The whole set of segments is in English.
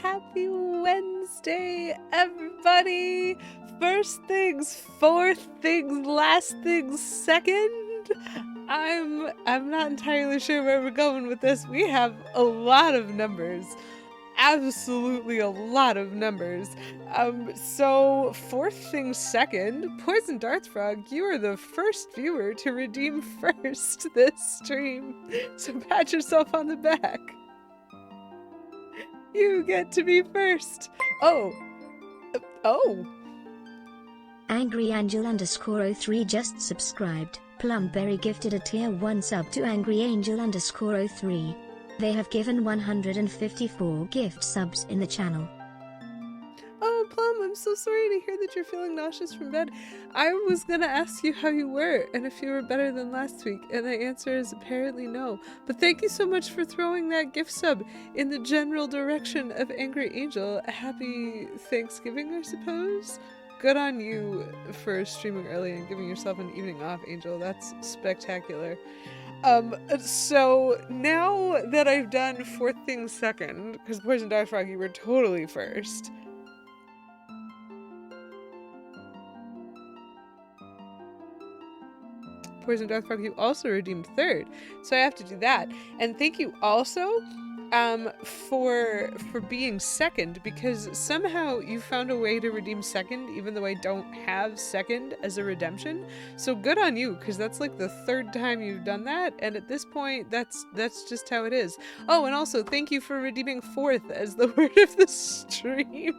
Happy Wednesday, everybody! First things, fourth things, last things, second. I'm not entirely sure where we're going with this. We have a lot of numbers. Absolutely a lot of numbers. So fourth things second, Poison Darth Frog, you are the first viewer to redeem first this stream. So pat yourself on the back. You get to be first. Oh. Angry Angel _03 just subscribed. Plumberry gifted a tier 1 sub to Angry Angel _03. They have given 154 gift subs in the channel. Oh, Plum, I'm so sorry to hear that you're feeling nauseous from bed. I was gonna ask you how you were and if you were better than last week, and the answer is apparently no. But thank you so much for throwing that gift sub in the general direction of Angry Angel. Happy Thanksgiving, I suppose? Good on you for streaming early and giving yourself an evening off, Angel. That's spectacular. So now that I've done fourth thing second, because Poison Darth Frog, you were totally first. Poison Darth Frog, you also redeemed third, so I have to do that. And thank you also for being second, because somehow you found a way to redeem second even though I don't have second as a redemption. So good on you, because that's like the third time you've done that, and at this point that's just how it is. Oh, and also thank you for redeeming fourth as the word of the stream.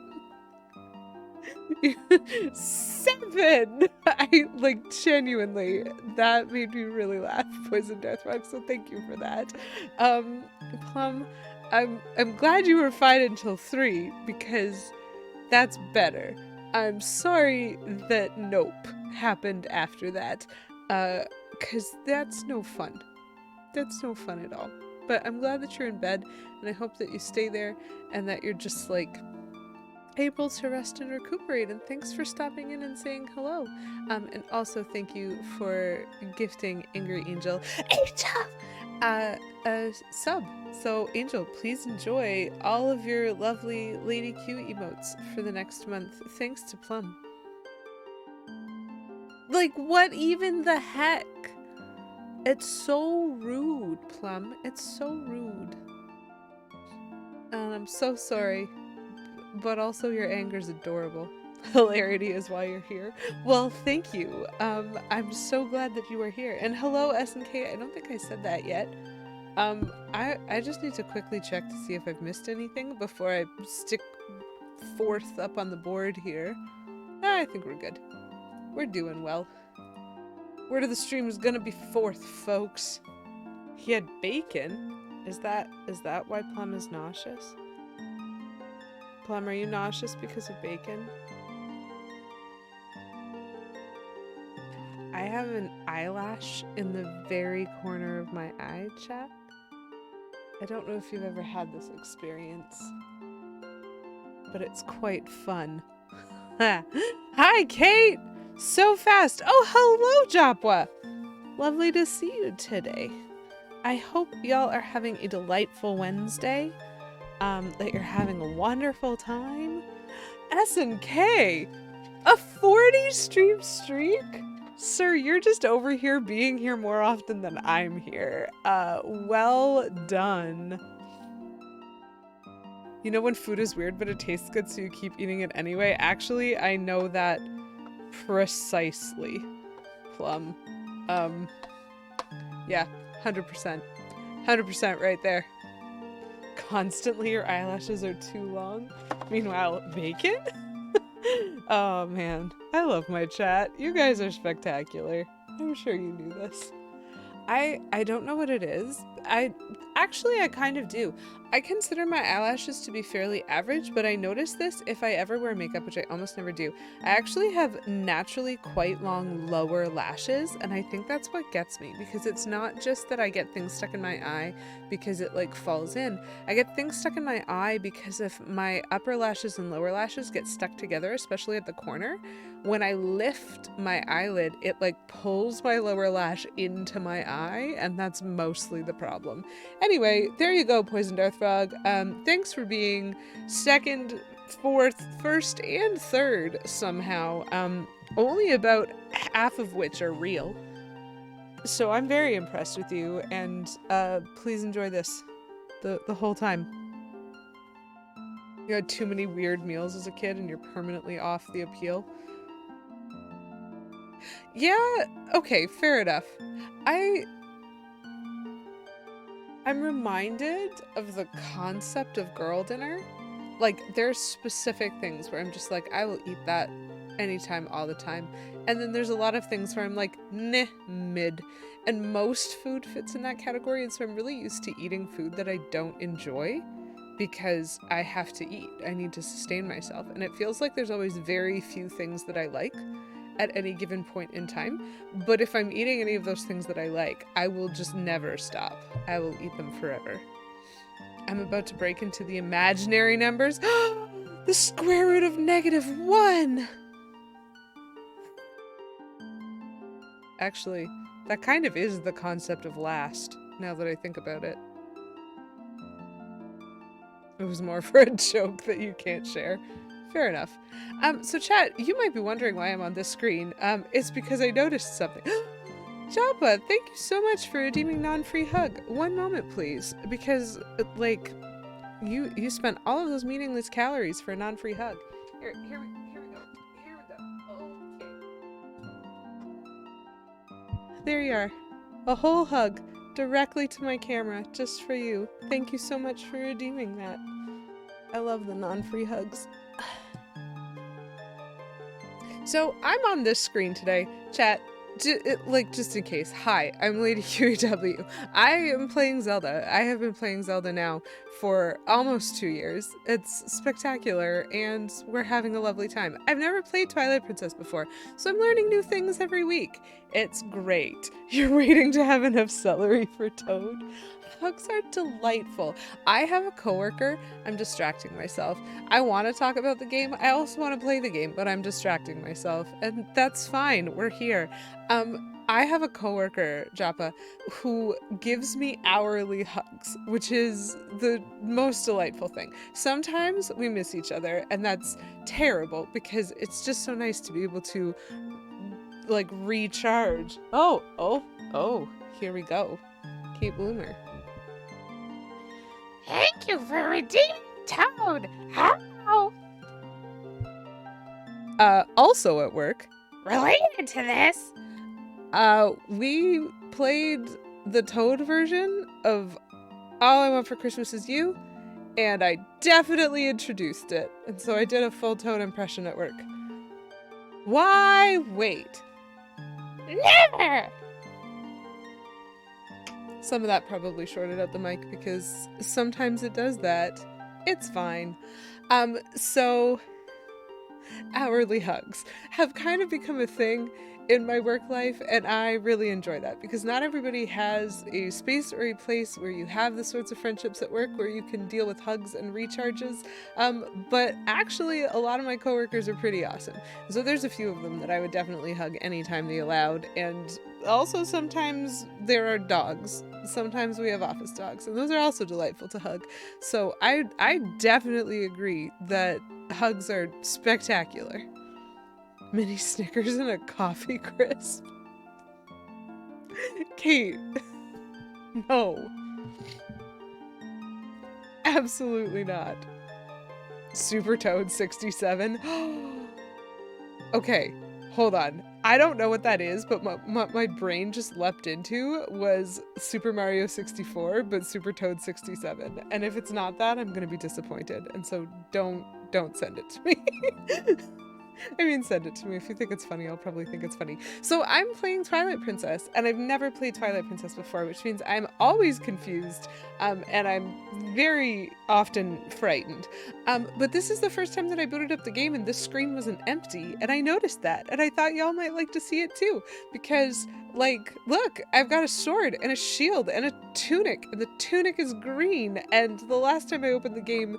7! I like genuinely, that made me really laugh, Poison Death Rock, so thank you for that. Plum, I'm glad you were fine until 3 because that's better. I'm sorry that nope happened after that, cause that's no fun. That's no fun at all. But I'm glad that you're in bed, and I hope that you stay there and that you're just like able to rest and recuperate, and thanks for stopping in and saying hello. And also thank you for gifting Angry Angel a sub. So Angel, please enjoy all of your lovely Lady Q emotes for the next month, thanks to Plum. Like, what even the heck? It's so rude, Plum. It's so rude. And I'm so sorry. But also your anger's adorable. Hilarity is why you're here. Well, thank you. I'm so glad that you are here. And hello, SNK. I don't think I said that yet. I just need to quickly check to see if I've missed anything before I stick fourth up on the board here. I think we're good. We're doing well. Word of the stream is gonna be fourth, folks. He had bacon. Is that why Plum is nauseous? Plum, are you nauseous because of bacon? I have an eyelash in the very corner of my eye, chat. I don't know if you've ever had this experience, but it's quite fun. Hi, Kate! So fast! Oh, hello, Japwa! Lovely to see you today. I hope y'all are having a delightful Wednesday. That you're having a wonderful time. SNK! A 40 stream streak? Sir, you're just over here being here more often than I'm here. Well done. You know when food is weird but it tastes good so you keep eating it anyway? Actually, I know that precisely, Plum. Yeah, 100%. 100% right there. Constantly your eyelashes are too long. Meanwhile, bacon? Oh man, I love my chat. You guys are spectacular. I'm sure you knew this. I don't know what it is. I kind of do. I consider my eyelashes to be fairly average, but I notice this if I ever wear makeup, which I almost never do. I actually have naturally quite long lower lashes, and I think that's what gets me, because it's not just that I get things stuck in my eye because it like falls in. I get things stuck in my eye because if my upper lashes and lower lashes get stuck together, especially at the corner, when I lift my eyelid, it like pulls my lower lash into my eye, and that's mostly the problem. problem. Anyway, there you go, Poisoned Earth Frog. Thanks for being second, fourth, first, and third somehow. Only about half of which are real. So I'm very impressed with you, and please enjoy this the whole time. You had too many weird meals as a kid and you're permanently off the appeal. Yeah, okay, fair enough. I'm reminded of the concept of girl dinner. Like, there's specific things where I'm just like, I will eat that anytime, all the time. And then there's a lot of things where I'm like, nah, mid. And most food fits in that category, and so I'm really used to eating food that I don't enjoy because I have to eat. I need to sustain myself. And it feels like there's always very few things that I like at any given point in time. But if I'm eating any of those things that I like, I will just never stop. I will eat them forever. I'm about to break into the imaginary numbers. The square root of -1! Actually, that kind of is the concept of last, now that I think about it. It was more for a joke that you can't share. Fair enough. So chat, you might be wondering why I'm on this screen. It's because I noticed something. Joppa, thank you so much for redeeming non-free hug. One moment, please, because like, you spent all of those meaningless calories for a non-free hug. Here we go. Okay. There you are. A whole hug directly to my camera, just for you. Thank you so much for redeeming that. I love the non-free hugs. So I'm on this screen today, chat, just in case. Hi, I'm Lady QEW. I am playing Zelda. I have been playing Zelda now for almost 2 years. It's spectacular, and we're having a lovely time. I've never played Twilight Princess before, so I'm learning new things every week. It's great. You're waiting to have enough celery for Toad? Hugs are delightful. I have a coworker. I'm distracting myself. I want to talk about the game. I also want to play the game, but I'm distracting myself, and that's fine. We're here. I have a coworker, Joppa, who gives me hourly hugs, which is the most delightful thing. Sometimes we miss each other, and that's terrible because it's just so nice to be able to, like, recharge. Oh, here we go. Kate Bloomer. Thank you for redeeming Toad. How? Also at work. Related to this, We played the Toad version of All I Want for Christmas Is You, and I definitely introduced it. And so I did a full Toad impression at work. Why wait? never. Some of that probably shorted out the mic because sometimes it does that. It's fine. So hourly hugs have kind of become a thing in my work life, and I really enjoy that because not everybody has a space or a place where you have the sorts of friendships at work where you can deal with hugs and recharges. But actually a lot of my coworkers are pretty awesome. So there's a few of them that I would definitely hug anytime they allowed, and also sometimes there are dogs. Sometimes we have office dogs, and those are also delightful to hug. So I definitely agree that hugs are spectacular. Mini Snickers and a coffee crisp. Kate. No. Absolutely not. Super Toad 67. Okay, hold on. I don't know what that is, but my brain just leapt into was Super Mario 64, but Super Toad 67. And if it's not that, I'm gonna be disappointed. And so don't send it to me. I mean, send it to me. If you think it's funny, I'll probably think it's funny. So I'm playing Twilight Princess, and I've never played Twilight Princess before, which means I'm always confused, and I'm very often frightened. But this is the first time that I booted up the game, and this screen wasn't empty, and I noticed that, and I thought y'all might like to see it too, because, like, look, I've got a sword, and a shield, and a tunic, and the tunic is green, and the last time I opened the game,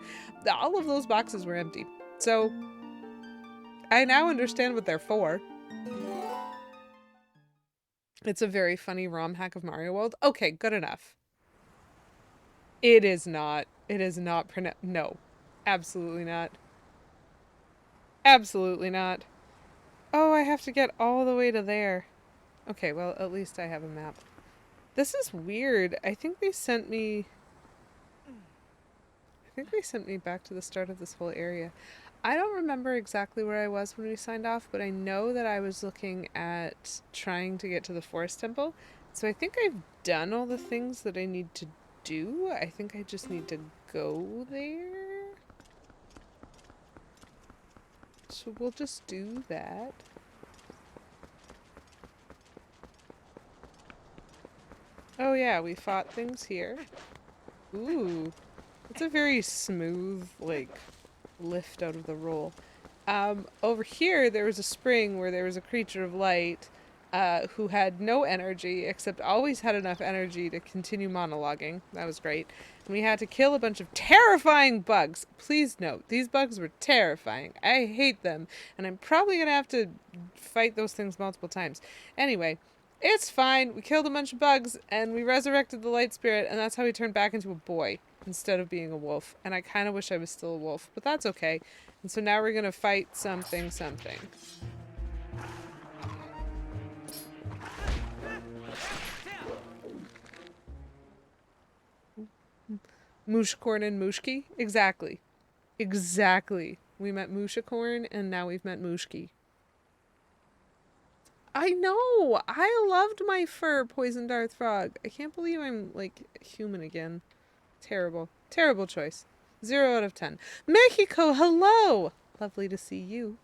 all of those boxes were empty. So I now understand what they're for. It's a very funny ROM hack of Mario World. Okay, good enough. It is not. It is not no. Absolutely not. Absolutely not. Oh, I have to get all the way to there. Okay, well, at least I have a map. This is weird. I think they sent me back to the start of this whole area. I don't remember exactly where I was when we signed off, but I know that I was looking at trying to get to the Forest Temple. So I think I've done all the things that I need to do. I think I just need to go there. So we'll just do that. Oh yeah, we fought things here. Ooh, it's a very smooth, like, lift out of the roll. Over here, there was a spring where there was a creature of light who had no energy, except always had enough energy to continue monologuing. That was great. And we had to kill a bunch of terrifying bugs. Please note, these bugs were terrifying. I hate them, and I'm probably going to have to fight those things multiple times. Anyway, it's fine. We killed a bunch of bugs, and we resurrected the light spirit, and that's how he turned back into a boy instead of being a wolf. And I kind of wish I was still a wolf, but that's okay. And so now we're gonna fight something. Mooshcorn and Mooshki? Exactly. Exactly. We met Mooshicorn and now we've met Mooshki. I know! I loved my fur, Poison Dart Frog. I can't believe I'm, like, human again. Terrible. Terrible choice. 0 out of 10. Mexico, hello! Lovely to see you.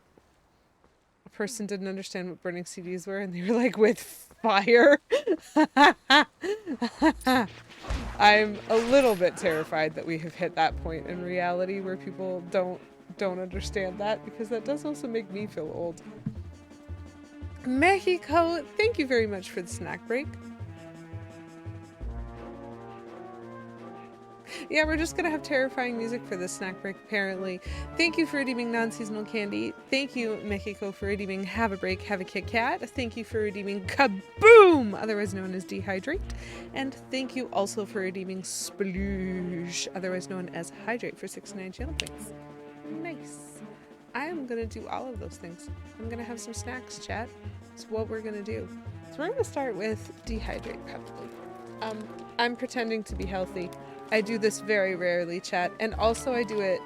A person didn't understand what burning CDs were, and they were like, with fire? I'm a little bit terrified that we have hit that point in reality where people don't understand that, because that does also make me feel old. Mexico, thank you very much for the snack break. Yeah, we're just gonna have terrifying music for this snack break, apparently. Thank you for redeeming non-seasonal candy. Thank you, Mexico, for redeeming Have a Break, Have a Kit Kat. Thank you for redeeming Kaboom, otherwise known as Dehydrate. And thank you also for redeeming Sploosh, otherwise known as Hydrate, for 69 channel points. Nice. I am gonna do all of those things. I'm gonna have some snacks, chat. That's what we're gonna do. So we're gonna start with Dehydrate, probably. I'm pretending to be healthy. I do this very rarely, chat, and also I do it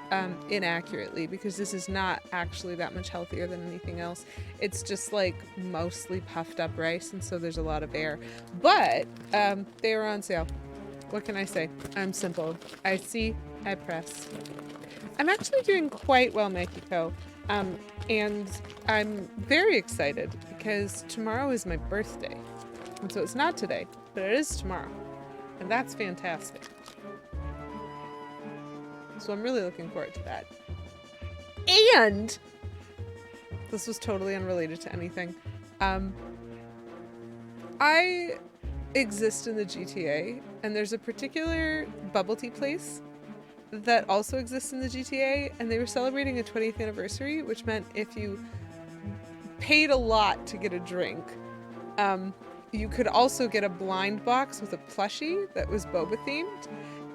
inaccurately, because this is not actually that much healthier than anything else. It's just like mostly puffed up rice, and so there's a lot of air. But they are on sale. What can I say? I'm simple. I see, I press. I'm actually doing quite well, Mexico, and I'm very excited because tomorrow is my birthday. And so it's not today, but it is tomorrow. And that's fantastic. So I'm really looking forward to that. And this was totally unrelated to anything. I exist in the GTA, and there's a particular bubble tea place that also exists in the GTA, and they were celebrating a 20th anniversary, which meant if you paid a lot to get a drink, you could also get a blind box with a plushie that was boba themed.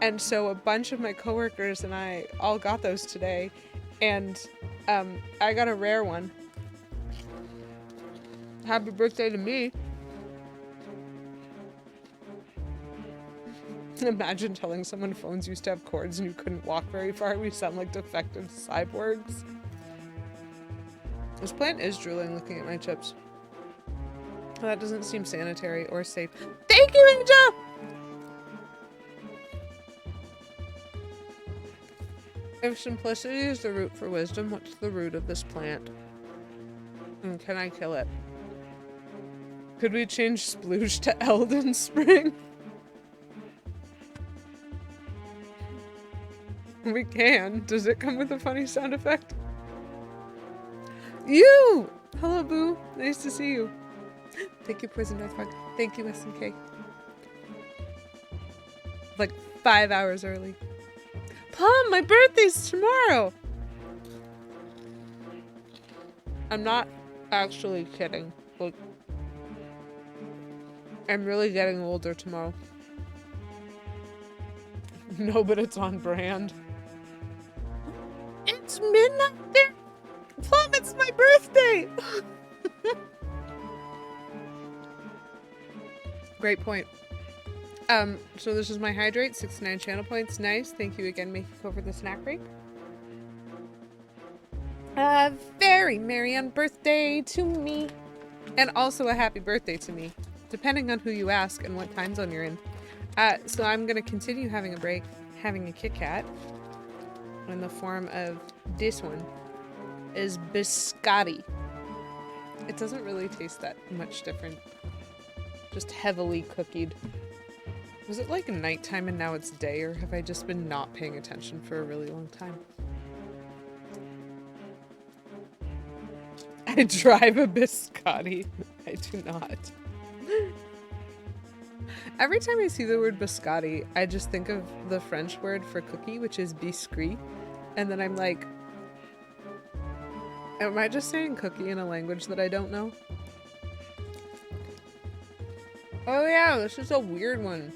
And so a bunch of my coworkers and I all got those today, and I got a rare one. Happy birthday to me. Imagine telling someone phones used to have cords and you couldn't walk very far. We sound like defective cyborgs. This plant is drooling looking at my chips. That doesn't seem sanitary or safe. Thank you, Angel! If simplicity is the root for wisdom, what's the root of this plant? And can I kill it? Could we change Sploosh to Elden Spring? We can. Does it come with a funny sound effect? You! Hello, Boo. Nice to see you. Thank you, Poison Northbug. Thank you, SNK. Like 5 hours early. Plum, my birthday's tomorrow! I'm not actually kidding. Like, I'm really getting older tomorrow. No, but it's on brand. It's midnight there. Plum, it's my birthday. Great point. So this is my hydrate, 69 channel points. Nice. Thank you again, making over the snack break. Very merry on birthday to me. And also a happy birthday to me, depending on who you ask and what time zone you're in. So I'm gonna continue having a break, having a Kit Kat in the form of this one is biscotti. It doesn't really taste that much different. Just heavily cookied. Was it like nighttime and now it's day, or have I just been not paying attention for a really long time? I drive a biscotti. I do not. Every time I see the word biscotti, I just think of the French word for cookie, which is biscuit. And then I'm like, am I just saying cookie in a language that I don't know? Oh yeah, this is a weird one.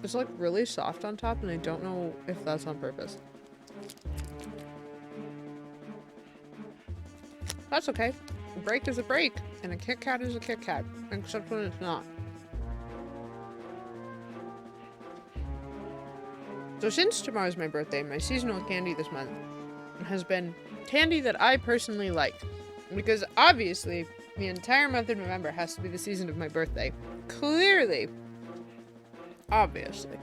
It's like really soft on top and I don't know if that's on purpose. That's okay. A break is a break, and a Kit Kat is a Kit Kat, except when it's not. So since tomorrow's my birthday, my seasonal candy this month has been candy that I personally like. Because obviously, the entire month of November has to be the season of my birthday. Clearly. Obviously.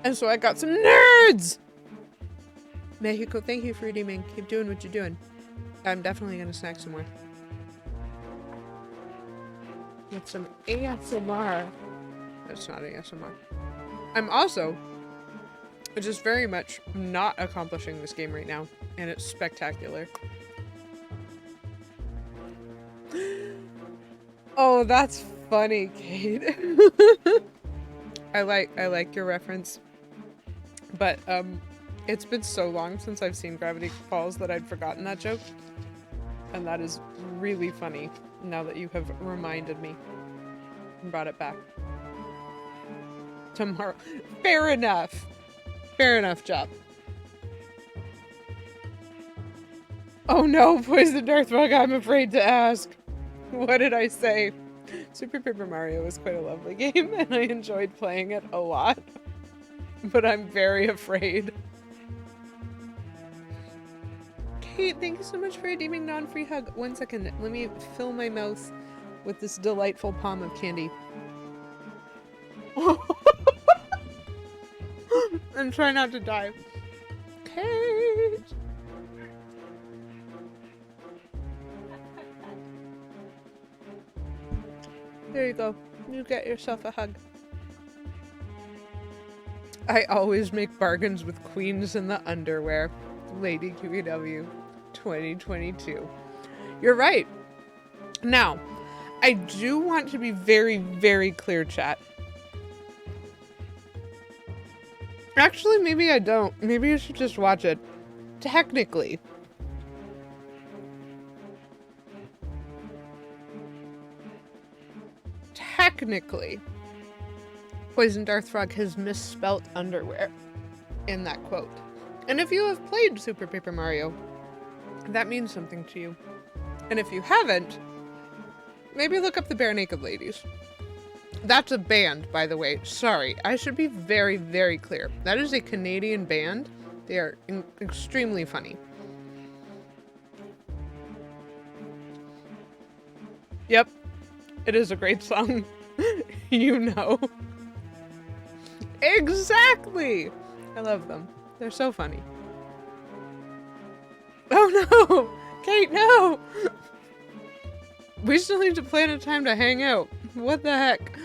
And so I got some nerds! Mexico, thank you for redeeming. Keep doing what you're doing. I'm definitely gonna snack some more. With some ASMR. That's not ASMR. I'm also just very much not accomplishing this game right now, and it's spectacular. Oh, that's funny, Kate. I like your reference. But it's been so long since I've seen Gravity Falls that I'd forgotten that joke. And that is really funny now that you have reminded me and brought it back. Tomorrow. Fair enough. Fair enough, job. Oh no, Poison Darthmug, I'm afraid to ask. What did I say? Super Paper Mario was quite a lovely game and I enjoyed playing it a lot. But I'm very afraid. Kate, thank you so much for redeeming non-free hug. 1 second, let me fill my mouth with this delightful palm of candy. And try not to die. Kate! There you go. You get yourself a hug. I always make bargains with queens in the underwear. Lady QEW 2022. You're right. Now, I do want to be very, very clear, chat. Actually, maybe I don't. Maybe you should just watch it. Technically. Technically. Poison Darthfrog has misspelt underwear in that quote. And if you have played Super Paper Mario, that means something to you. And if you haven't, maybe look up the Bare Naked Ladies. That's a band, by the way. Sorry, I should be very, very clear. That is a Canadian band. They are extremely funny. Yep, it is a great song. You know. Exactly! I love them. They're so funny. Oh no! Kate, no! We still need to plan a time to hang out. What the heck?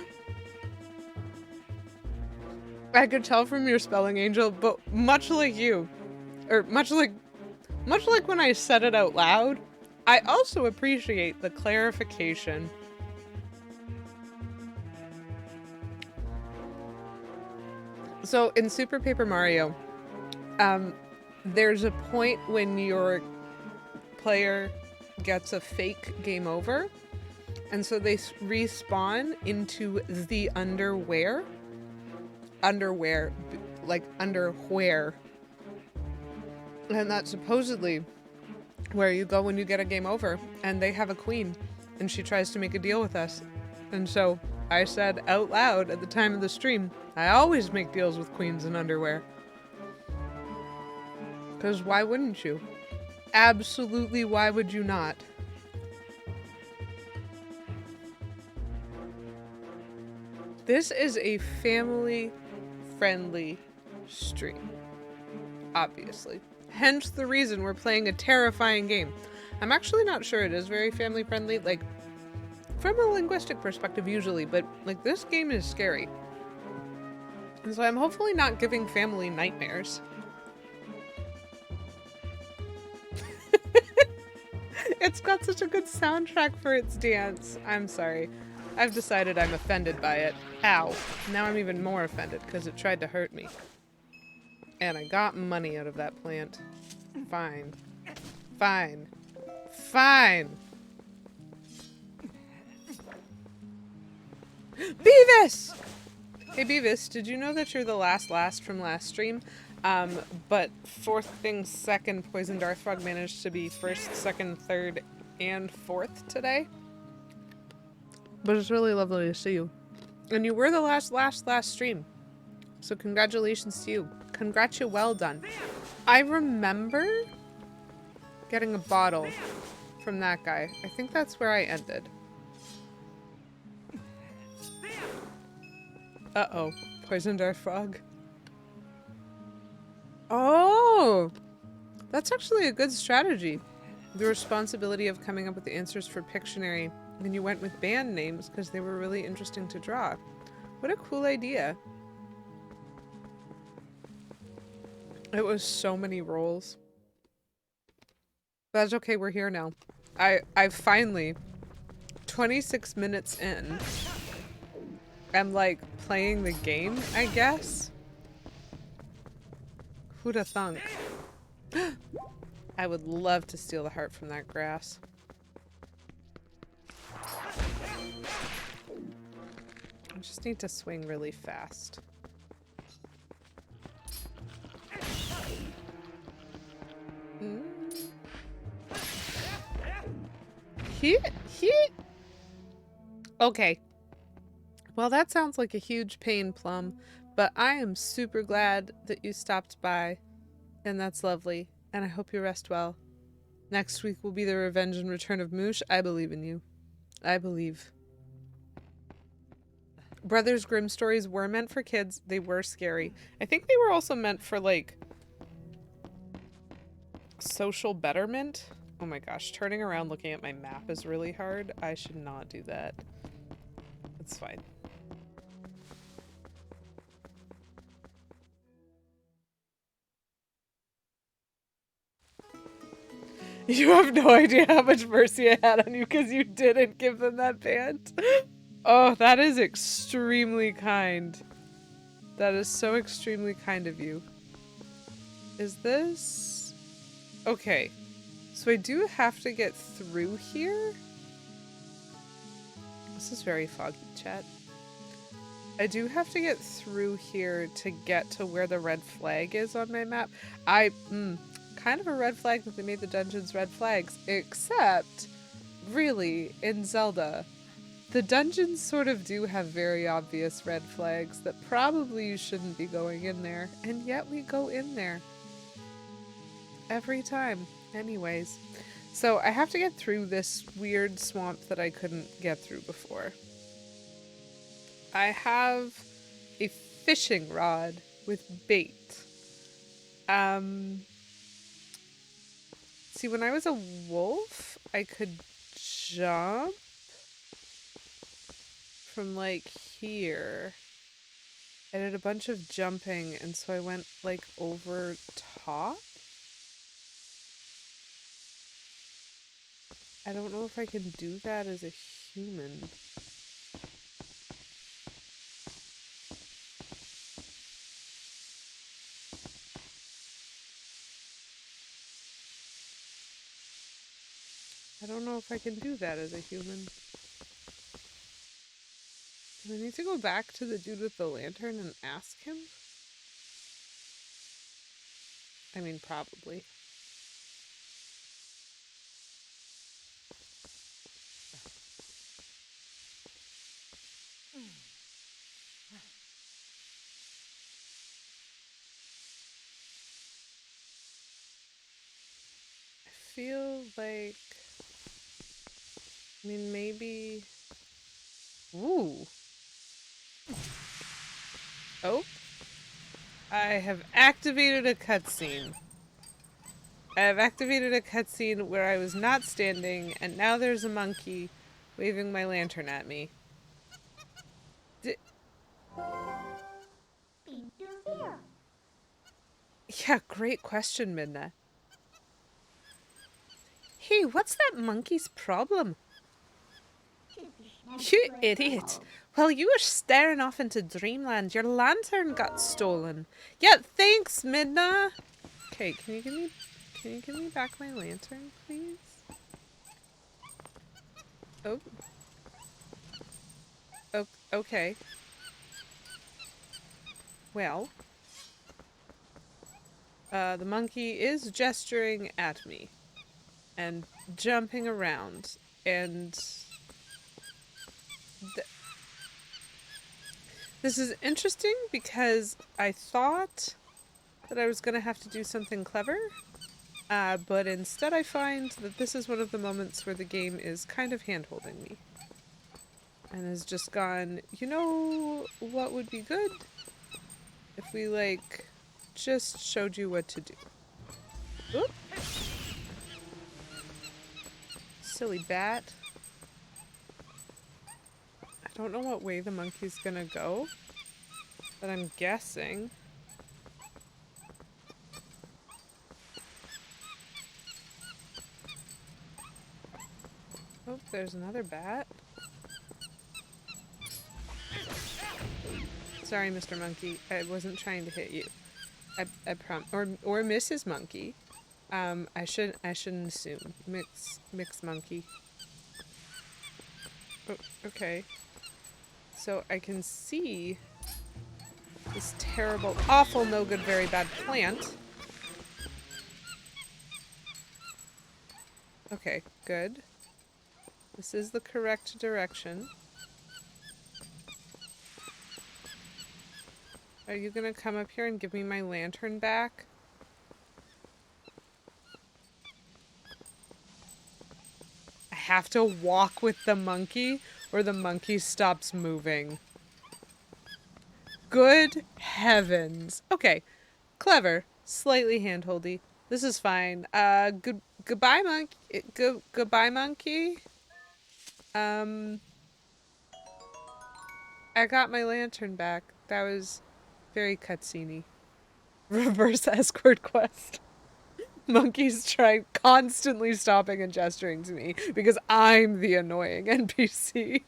I could tell from your spelling, Angel, but much like you, or much like when I said it out loud, I also appreciate the clarification. So in Super Paper Mario, there's a point when your player gets a fake game over, And so they respawn into the underwear. Underwear. Like underwear. And that's supposedly where you go when you get a game over. And they have a queen. And she tries to make a deal with us. And so I said out loud at the time of the stream, I always make deals with queens in underwear. Because why wouldn't you? Absolutely, why would you not? This is a family-friendly stream. Obviously. Hence the reason we're playing a terrifying game. I'm actually not sure it is very family-friendly, like, from a linguistic perspective usually, but, like, this game is scary. And so I'm hopefully not giving family nightmares. It's got such a good soundtrack for its dance. I'm sorry. I've decided I'm offended by it. Ow. Now I'm even more offended because it tried to hurt me. And I got money out of that plant. Fine. Fine. Fine. Beavis! Hey Beavis, did you know that you're the last from last stream? But fourth thing second, Poison Darth Frog managed to be first, second, third, and fourth today. But it's really lovely to see you. And you were the last stream. So congratulations to you. Congratu well done. I remember getting a bottle from that guy. I think that's where I ended. Uh-oh. Poison Darth Frog. Oh! That's actually a good strategy. The responsibility of coming up with the answers for Pictionary. And you went with band names because they were really interesting to draw. What a cool idea. It was so many rolls. But that's okay, we're here now. I finally, 26 minutes in, am like playing the game, I guess. Who'da thunk? I would love to steal the heart from that grass. I just need to swing really fast. Hit. Okay. Well, that sounds like a huge pain, Plum, but I am super glad that you stopped by, and that's lovely, and I hope you rest well. Next week will be the revenge and return of Moosh. I believe in you. I believe. Brothers Grimm stories were meant for kids. They were scary. I think they were also meant for, like, social betterment. Oh my gosh, turning around looking at my map is really hard. I should not do that. It's fine. You have no idea how much mercy I had on you because you didn't give them that pant. Oh, that is extremely kind. That is so extremely kind of you. Is this... Okay. So I do have to get through here? This is very foggy, chat. I do have to get through here to get to where the red flag is on my map. Kind of a red flag that they made the dungeons red flags, except, really, in Zelda, the dungeons sort of do have very obvious red flags that probably you shouldn't be going in there, and yet we go in there. Every time. Anyways. So I have to get through this weird swamp that I couldn't get through before. I have a fishing rod with bait. See, when I was a wolf, I could jump from, like, here. I did a bunch of jumping, and so I went, like, over top? I don't know if I can do that as a human. I don't know if I can do that as a human. Do I need to go back to the dude with the lantern and ask him? I mean, probably. I feel like... I mean, maybe... Ooh. Oh. I have activated a cutscene. I have activated a cutscene where I was not standing, and now there's a monkey waving my lantern at me. Yeah, great question, Midna. Hey, what's that monkey's problem? You idiot. While you were staring off into dreamland, your lantern got stolen. Yeah, thanks, Midna. Okay, can you give me back my lantern, please? Oh. Oh, okay. Well, the monkey is gesturing at me and jumping around, and this is interesting because I thought that I was going to have to do something clever, but instead I find that this is one of the moments where the game is kind of hand-holding me. And has just gone, you know what would be good? If we, like, just showed you what to do. Oop. Silly bat. I don't know what way the monkey's gonna go, but I'm guessing. Oh, there's another bat. Sorry, Mr. Monkey. I wasn't trying to hit you. I or Mrs. Monkey. I shouldn't assume. Mix monkey. Oh, okay. So I can see this terrible, awful, no good, very bad plant. Okay, good. This is the correct direction. Are you gonna come up here and give me my lantern back? I have to walk with the monkey or the monkey stops moving. Good heavens. Okay, clever. Slightly handholdy. This is fine. Goodbye, monkey. Goodbye, monkey. I got my lantern back. That was very cutscene-y. Reverse escort quest. Monkeys try constantly stopping and gesturing to me because I'm the annoying NPC.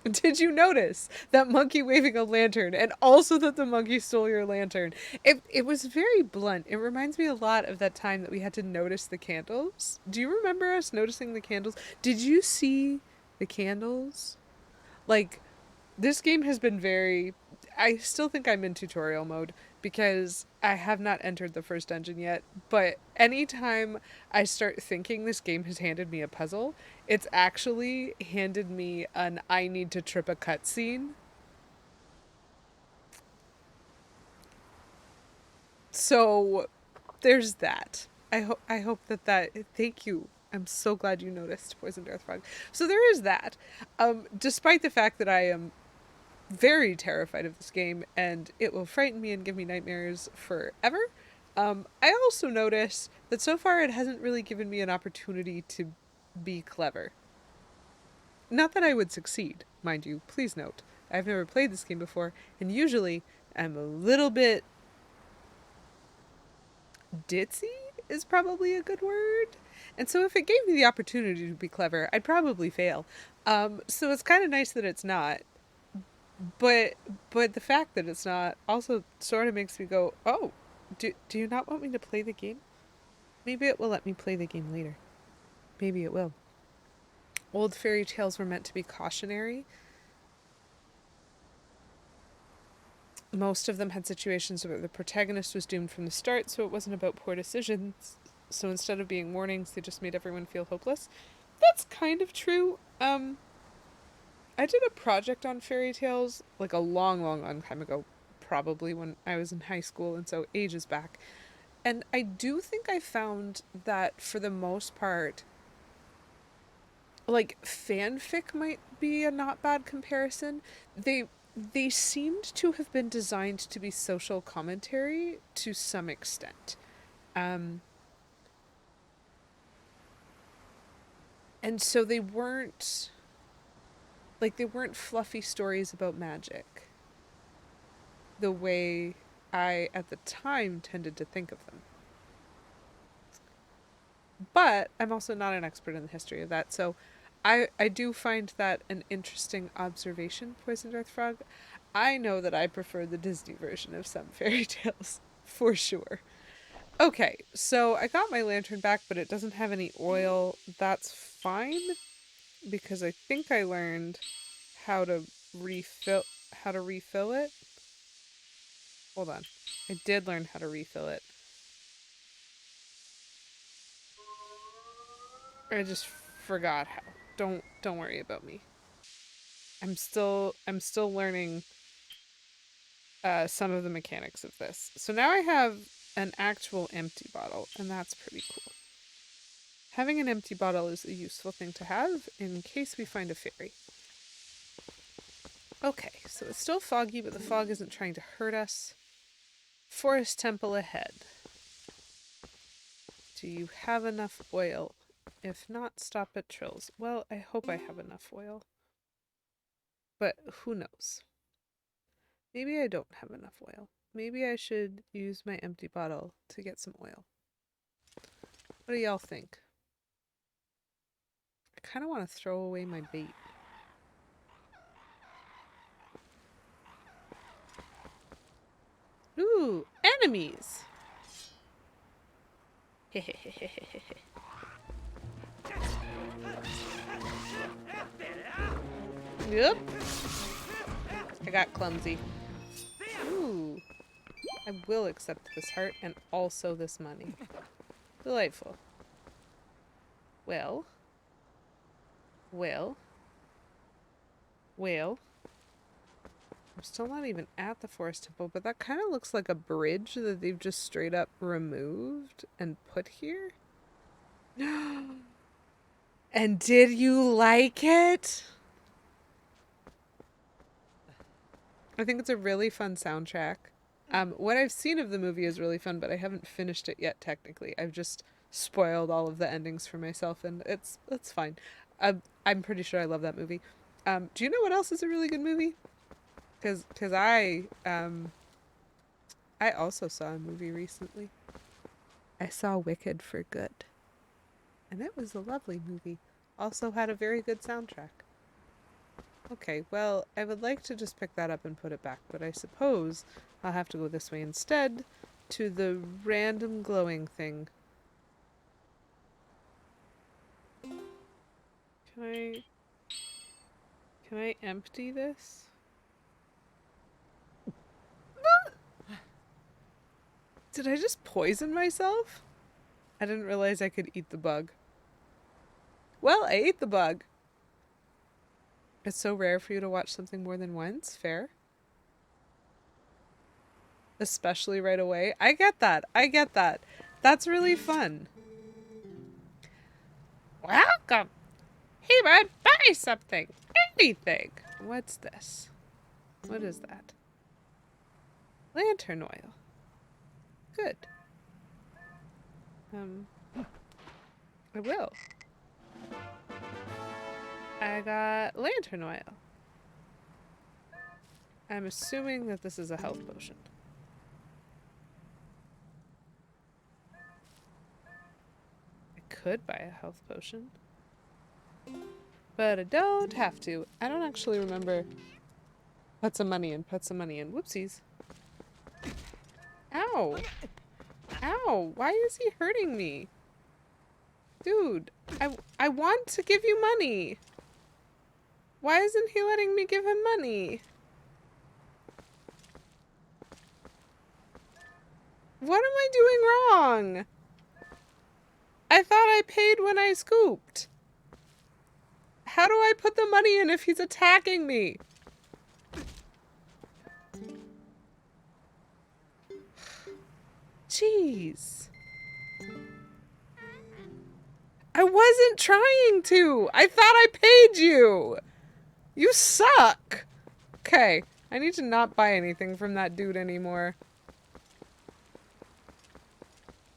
Did you notice that monkey waving a lantern and also that the monkey stole your lantern? It was very blunt. It reminds me a lot of that time that we had to notice the candles. Do you remember us noticing the candles? Did you see the candles? Like, this game has been very... I still think I'm in tutorial mode because I have not entered the first dungeon yet, but anytime I start thinking this game has handed me a puzzle, it's actually handed me an I need to trip a cutscene. So there's that. I hope that thank you. I'm so glad you noticed, Poisoned Earthfrog. So there is that. Despite the fact that I am very terrified of this game and it will frighten me and give me nightmares forever. I also notice that so far it hasn't really given me an opportunity to be clever. Not that I would succeed, mind you, please note. I've never played this game before, and usually I'm a little bit ditzy is probably a good word. And so if it gave me the opportunity to be clever, I'd probably fail. So it's kind of nice that it's not. But the fact that it's not also sort of makes me go, oh, do you not want me to play the game? Maybe it will let me play the game later. Maybe it will. Old fairy tales were meant to be cautionary. most of them had situations where the protagonist was doomed from the start, so it wasn't about poor decisions. So instead of being warnings, they just made everyone feel hopeless. That's kind of true. I did a project on fairy tales like a long, long, long time ago, probably when I was in high school, and so ages back. And I do think I found that for the most part, like fanfic might be a not bad comparison. They seemed to have been designed to be social commentary to some extent. Um and so they weren't fluffy stories about magic the way I at the time tended to think of them. But I'm also not an expert in the history of that, so I do find that an interesting observation, Poisoned Earth Frog. I know that I prefer the Disney version of some fairy tales, for sure. Okay, so I got my lantern back, but it doesn't have any oil. That's fine, because I think I learned how to refill it. Hold on. I did learn how to refill it. I just forgot how. Don't worry about me. I'm still learning some of the mechanics of this. So now I have an actual empty bottle, and that's pretty cool. Having an empty bottle is a useful thing to have in case we find a fairy. Okay, so it's still foggy, but the fog isn't trying to hurt us. Forest temple ahead. Do you have enough oil? If not, stop at Trill's. Well, I hope I have enough oil. But who knows? Maybe I don't have enough oil. Maybe I should use my empty bottle to get some oil. What do y'all think? I kind of want to throw away my bait. Ooh, enemies! Yep. I got clumsy. Ooh. I will accept this heart and also this money. Delightful. Well. Well. Well. I'm still not even at the forest temple, but that kind of looks like a bridge that they've just straight up removed and put here. And did you like it? I think it's a really fun soundtrack. What I've seen of the movie is really fun, but I haven't finished it yet. Technically, I've just spoiled all of the endings for myself, and it's fine. I'm pretty sure I love that movie. Do you know what else is a really good movie? Because I also saw a movie recently. I saw Wicked for Good, and it was a lovely movie. Also had a very good soundtrack. Okay, well, I would like to just pick that up and put it back, but I suppose I'll have to go this way instead to the random glowing thing. Can I empty this? Did I just poison myself? I didn't realize I could eat the bug. Well, I ate the bug. It's so rare for you to watch something more than once. Fair. Especially right away. I get that. I get that. That's really fun. Welcome. Hey, bud, buy something. Anything. What's this? What is that? Lantern oil. Good. I will. I got lantern oil. I'm assuming that this is a health potion. I could buy a health potion. But I don't have to. I don't actually remember. Put some money in. Put some money in. Whoopsies. Ow. Ow. Why is he hurting me? Dude, I want to give you money. Why isn't he letting me give him money? What am I doing wrong? I thought I paid when I scooped. How do I put the money in if he's attacking me? Jeez. I wasn't trying to. I thought I paid you. You suck. Okay, I need to not buy anything from that dude anymore.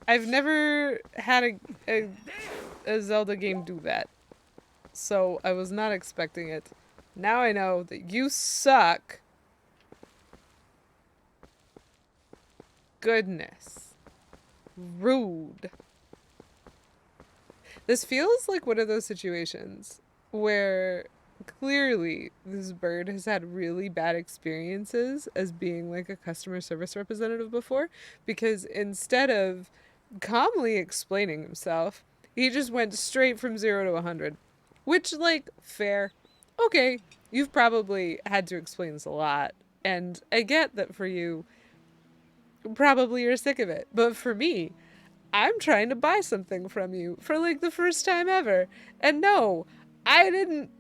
I've never had a Zelda game do that. So I was not expecting it. Now I know that you suck. Goodness. Rude. This feels like one of those situations where clearly this bird has had really bad experiences as being like a customer service representative before, because instead of calmly explaining himself, he just went straight from 0 to 100. Which, like, fair. Okay, you've probably had to explain this a lot. And I get that for you, probably you're sick of it. But for me, I'm trying to buy something from you for like the first time ever. And no, I didn't.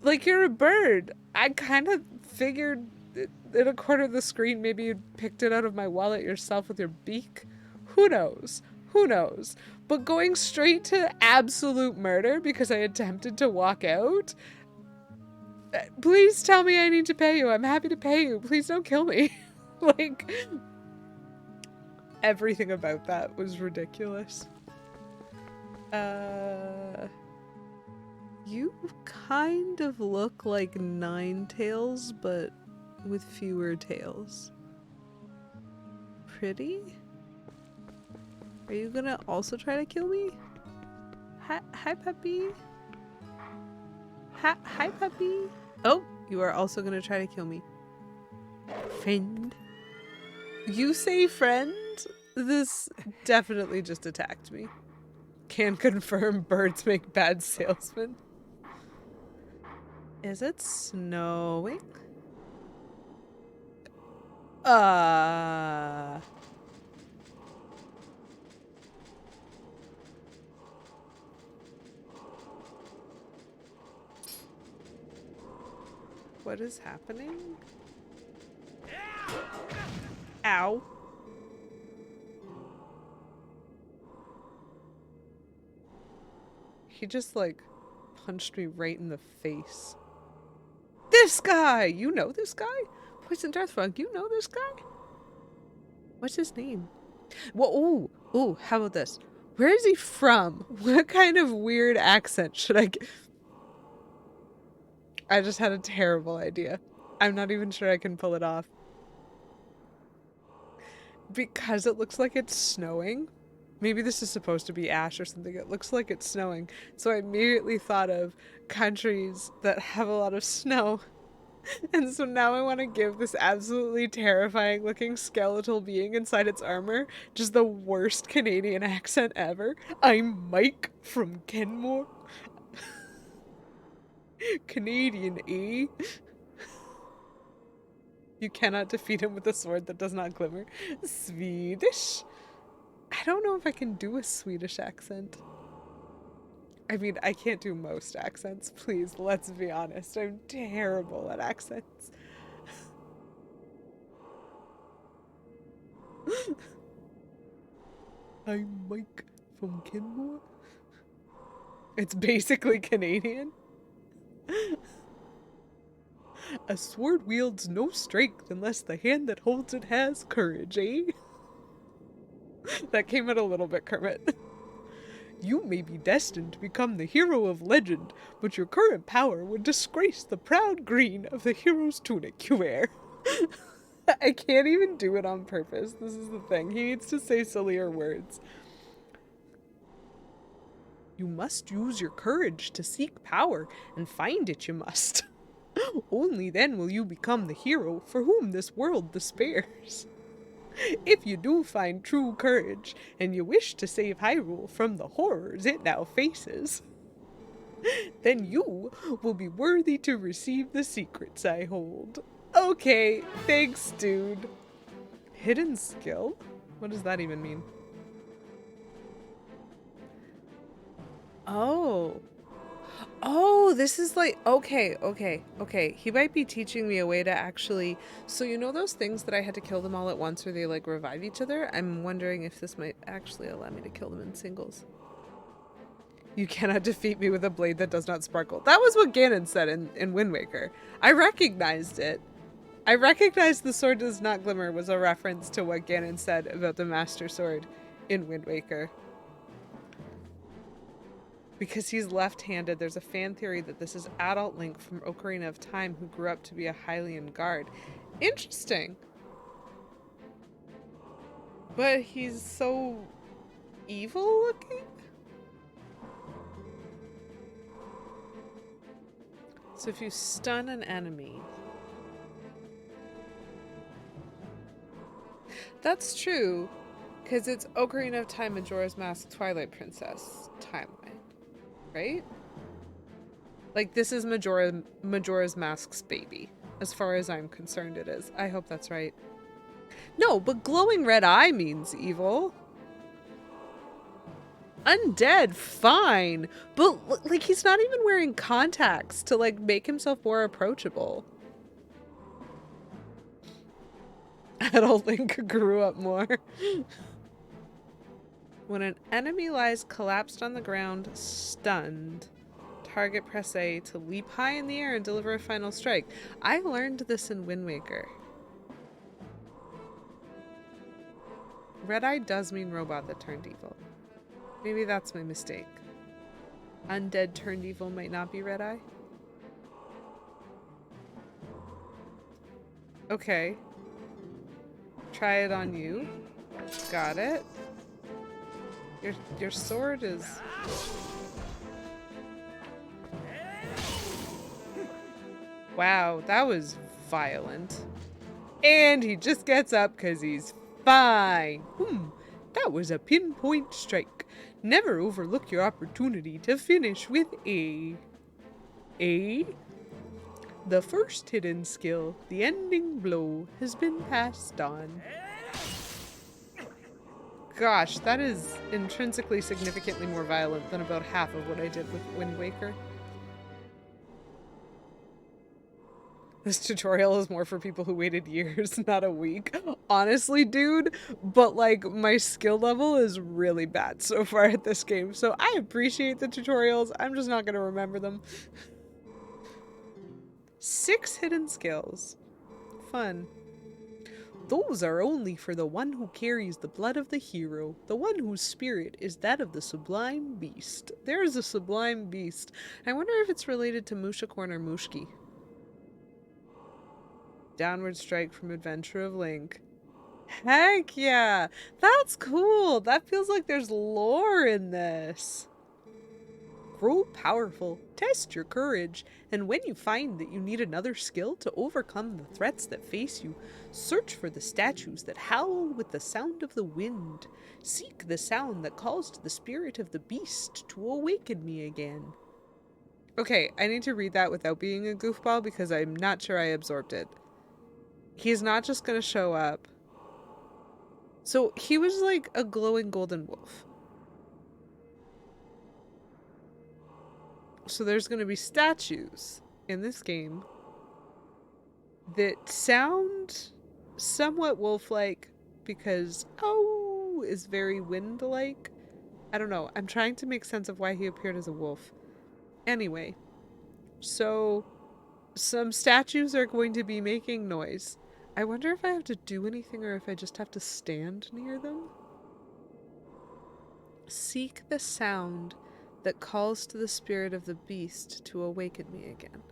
Like, you're a bird. I kind of figured in a corner of the screen maybe you picked it out of my wallet yourself with your beak. Who knows? Who knows? But going straight to absolute murder because I attempted to walk out? Please tell me I need to pay you. I'm happy to pay you. Please don't kill me. Like, everything about that was ridiculous. You kind of look like Ninetales, but with fewer tails. Pretty? Are you gonna also try to kill me? Hi, puppy. Hi, puppy. Oh, you are also gonna try to kill me. Friend. You say friend? This definitely just attacked me. Can confirm birds make bad salesmen. Is it snowing? What is happening? Ow. He just, like, punched me right in the face. This guy! You know this guy? Poison Darthfrog, you know this guy? What's his name? Well, ooh, how about this? Where is he from? What kind of weird accent should I get? I just had a terrible idea. I'm not even sure I can pull it off. Because it looks like it's snowing. Maybe this is supposed to be ash or something. It looks like it's snowing. So I immediately thought of countries that have a lot of snow. And so now I want to give this absolutely terrifying looking skeletal being inside its armor just the worst Canadian accent ever. I'm Mike from Kenmore. Canadian, eh? You cannot defeat him with a sword that does not glimmer. Swedish? I don't know if I can do a Swedish accent. I mean, I can't do most accents. Please, let's be honest. I'm terrible at accents. I'm Mike from Kenmore. It's basically Canadian. A sword wields no strength unless the hand that holds it has courage, eh? That came out a little bit, Kermit. You may be destined to become the hero of legend, but your current power would disgrace the proud green of the hero's tunic you wear. I can't even do it on purpose. This is the thing. He needs to say sillier words. You must use your courage to seek power, and find it you must. Only then will you become the hero for whom this world despairs. If you do find true courage, and you wish to save Hyrule from the horrors it now faces, then you will be worthy to receive the secrets I hold. Okay, thanks, dude. Hidden skill? What does that even mean? Oh. Oh, this is like, okay. He might be teaching me a way to actually, so you know those things that I had to kill them all at once or they like revive each other? I'm wondering if this might actually allow me to kill them in singles. You cannot defeat me with a blade that does not sparkle. That was what Ganon said in Wind Waker. I recognized it. I recognized the sword does not glimmer was a reference to what Ganon said about the Master Sword in Wind Waker. Because he's left-handed, there's a fan theory that this is adult Link from Ocarina of Time who grew up to be a Hylian guard. Interesting. But he's so evil looking? So if you stun an enemy... That's true, because it's Ocarina of Time, Majora's Mask, Twilight Princess timeline. Right? Like, this is Majora's Mask's baby. As far as I'm concerned, it is. I hope that's right. No, but glowing red eye means evil. Undead, fine. But, like, he's not even wearing contacts to, like, make himself more approachable. Adult Link grew up more. When an enemy lies collapsed on the ground, stunned, target press A to leap high in the air and deliver a final strike. I learned this in Wind Waker. Red Eye does mean robot that turned evil. Maybe that's my mistake. Undead turned evil might not be Red Eye. Okay. Try it on you. Got it. Your sword is... Wow, that was violent. And he just gets up because he's fine. That was a pinpoint strike. Never overlook your opportunity to finish with A. A? The first hidden skill, the ending blow, has been passed on. Gosh, that is intrinsically significantly more violent than about half of what I did with Wind Waker. This tutorial is more for people who waited years, not a week. Honestly, dude, but like my skill level is really bad so far at this game, so I appreciate the tutorials. I'm just not gonna remember them. 6 hidden skills. Fun. Those are only for the one who carries the blood of the hero, the one whose spirit is that of the sublime beast. There is a sublime beast. I wonder if it's related to Mushacorn or Mushki. Downward strike from Adventure of Link. Heck yeah! That's cool! That feels like there's lore in this. Grow powerful, test your courage, and when you find that you need another skill to overcome the threats that face you, search for the statues that howl with the sound of the wind. Seek the sound that calls to the spirit of the beast to awaken me again. Okay, I need to read that without being a goofball because I'm not sure I absorbed it. He's not just gonna show up. So he was like a glowing golden wolf. So there's going to be statues in this game that sound somewhat wolf-like because oh is very wind-like. I don't know. I'm trying to make sense of why he appeared as a wolf. Anyway, so some statues are going to be making noise. I wonder if I have to do anything or if I just have to stand near them. Seek the sound that calls to the spirit of the beast to awaken me again.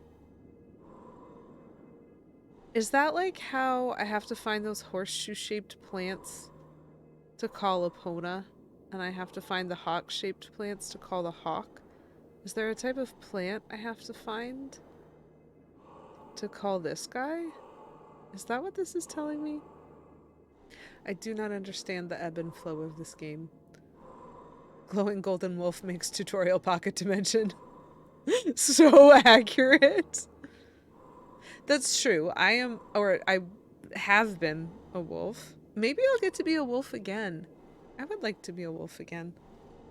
Is that like how I have to find those horseshoe-shaped plants to call Epona, and I have to find the hawk-shaped plants to call the hawk? Is there a type of plant I have to find to call this guy? Is that what this is telling me? I do not understand the ebb and flow of this game. Glowing golden wolf makes tutorial pocket dimension. So accurate. That's true. I have been a wolf. maybe I'll get to be a wolf again. I would like to be a wolf again.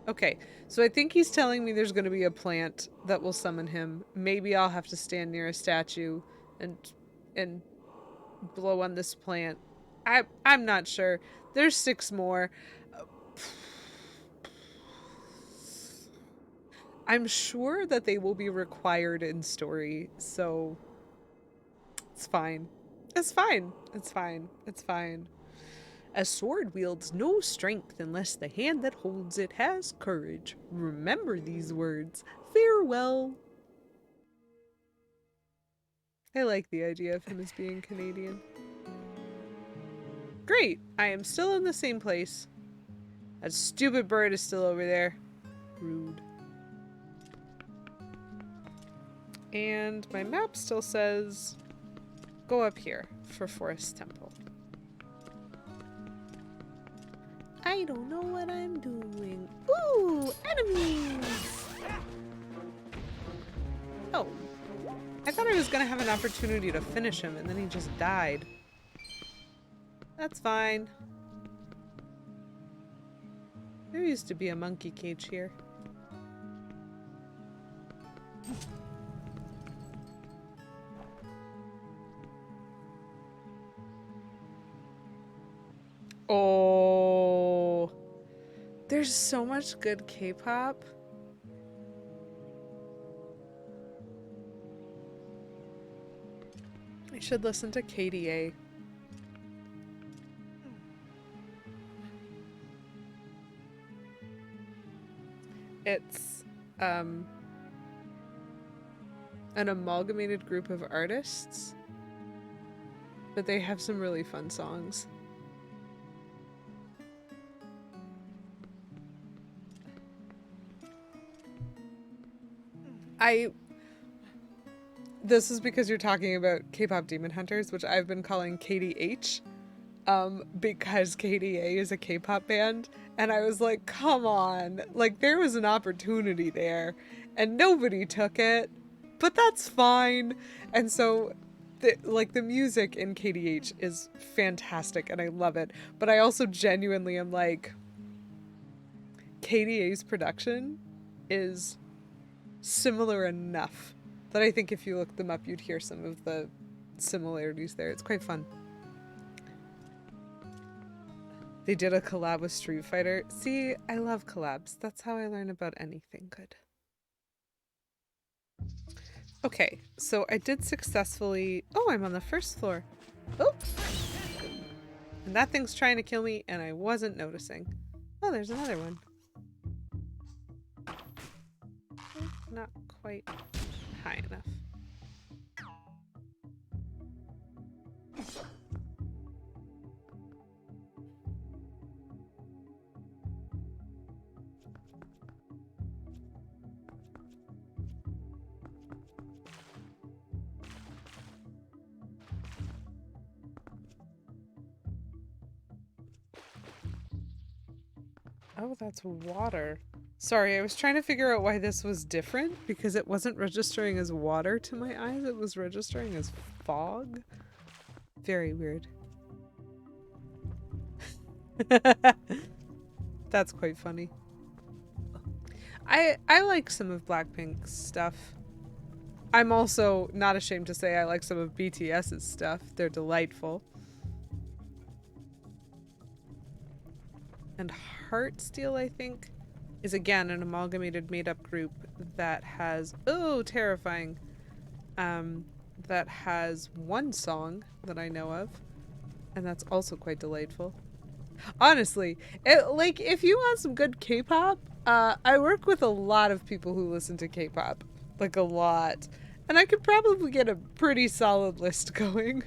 Okay, so I think he's telling me there's going to be a plant that will summon him. Maybe I'll have to stand near a statue and blow on this plant. I'm not sure. There's 6 more. I'm sure that they will be required in story, so it's fine. It's fine. It's fine. It's fine. A sword wields no strength unless the hand that holds it has courage. Remember these words. Farewell. I like the idea of him as being Canadian. Great. I am still in the same place. That stupid bird is still over there. Rude. And my map still says go up here for Forest Temple. I don't know what I'm doing. Ooh, enemies! Oh. I thought I was gonna have an opportunity to finish him and then he just died. That's fine. There used to be a monkey cage here. Oh, there's so much good K-pop. I should listen to KDA. It's an amalgamated group of artists, but they have some really fun songs. This is because you're talking about K-pop Demon Hunters, which I've been calling KDH, because KDA is a K-pop band, and I was like, come on, like there was an opportunity there, and nobody took it, but that's fine. And so, the music in KDH is fantastic, and I love it, but I also genuinely am like, KDA's production is similar enough that I think if you look them up, you'd hear some of the similarities there. It's quite fun. They did a collab with Street Fighter. See, I love collabs. That's how I learn about anything good. Okay, so I did successfully... Oh, I'm on the first floor. Oh! And that thing's trying to kill me, and I wasn't noticing. Oh, there's another one. Not quite high enough. Oh, that's water. Sorry, I was trying to figure out why this was different because it wasn't registering as water to my eyes. It was registering as fog. Very weird. That's quite funny. I like some of Blackpink's stuff. I'm also not ashamed to say I like some of BTS's stuff. They're delightful. And Heartsteel, I think, is again an amalgamated made-up group that has... Oh, terrifying. That has one song that I know of. And that's also quite delightful. Honestly, like, if you want some good K-pop, I work with a lot of people who listen to K-pop. Like, a lot. And I could probably get a pretty solid list going.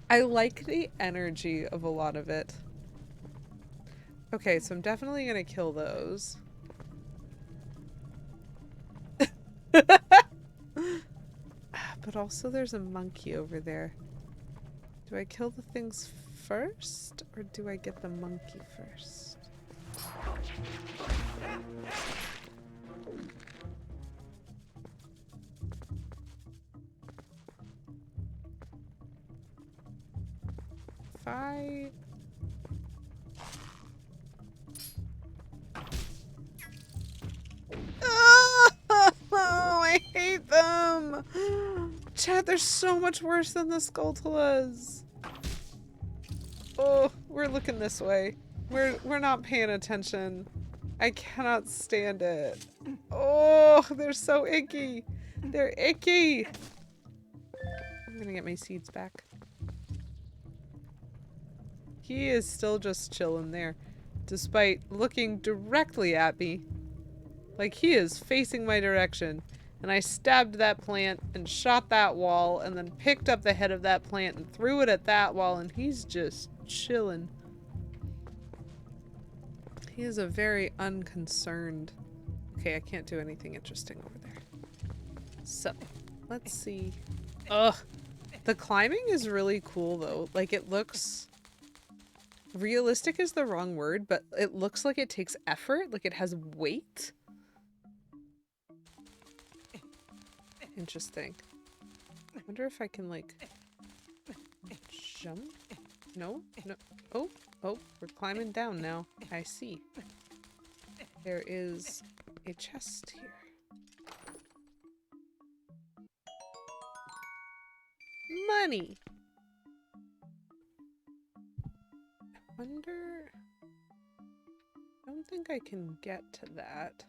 I like the energy of a lot of it. Okay, so I'm definitely gonna kill those. But also there's a monkey over there. Do I kill the things first, or do I get the monkey first? if I... Oh, I hate them! Chad, they're so much worse than the Skulltulas. Oh, we're looking this way. We're not paying attention. I cannot stand it. Oh, they're so icky. They're icky. I'm gonna get my seeds back. He is still just chilling there, despite looking directly at me. Like he is facing my direction. And I stabbed that plant and shot that wall and then picked up the head of that plant and threw it at that wall, and he's just chilling. He is a very unconcerned... Okay, I can't do anything interesting over there. So, let's see. Ugh. The climbing is really cool though. Like it looks... Realistic is the wrong word, but it looks like it takes effort. Like it has weight. Interesting. I wonder if I can like... jump? No? No. Oh, oh, we're climbing down now. I see. There is a chest here. Money! I wonder... I don't think I can get to that.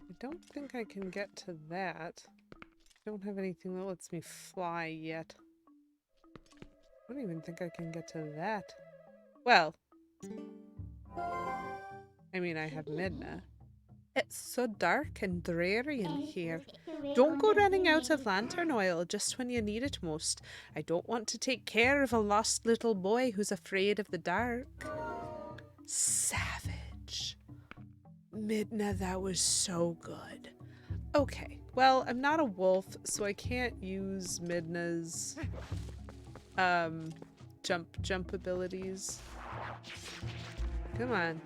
I don't think I can get to that. I don't have anything that lets me fly yet. I don't even think I can get to that. Well... I mean, I have Midna. It's so dark and dreary in here. Don't go running out of lantern oil just when you need it most. I don't want to take care of a lost little boy who's afraid of the dark. Savage. Midna, that was so good. Okay, well, I'm not a wolf, so I can't use Midna's jump abilities. Come on.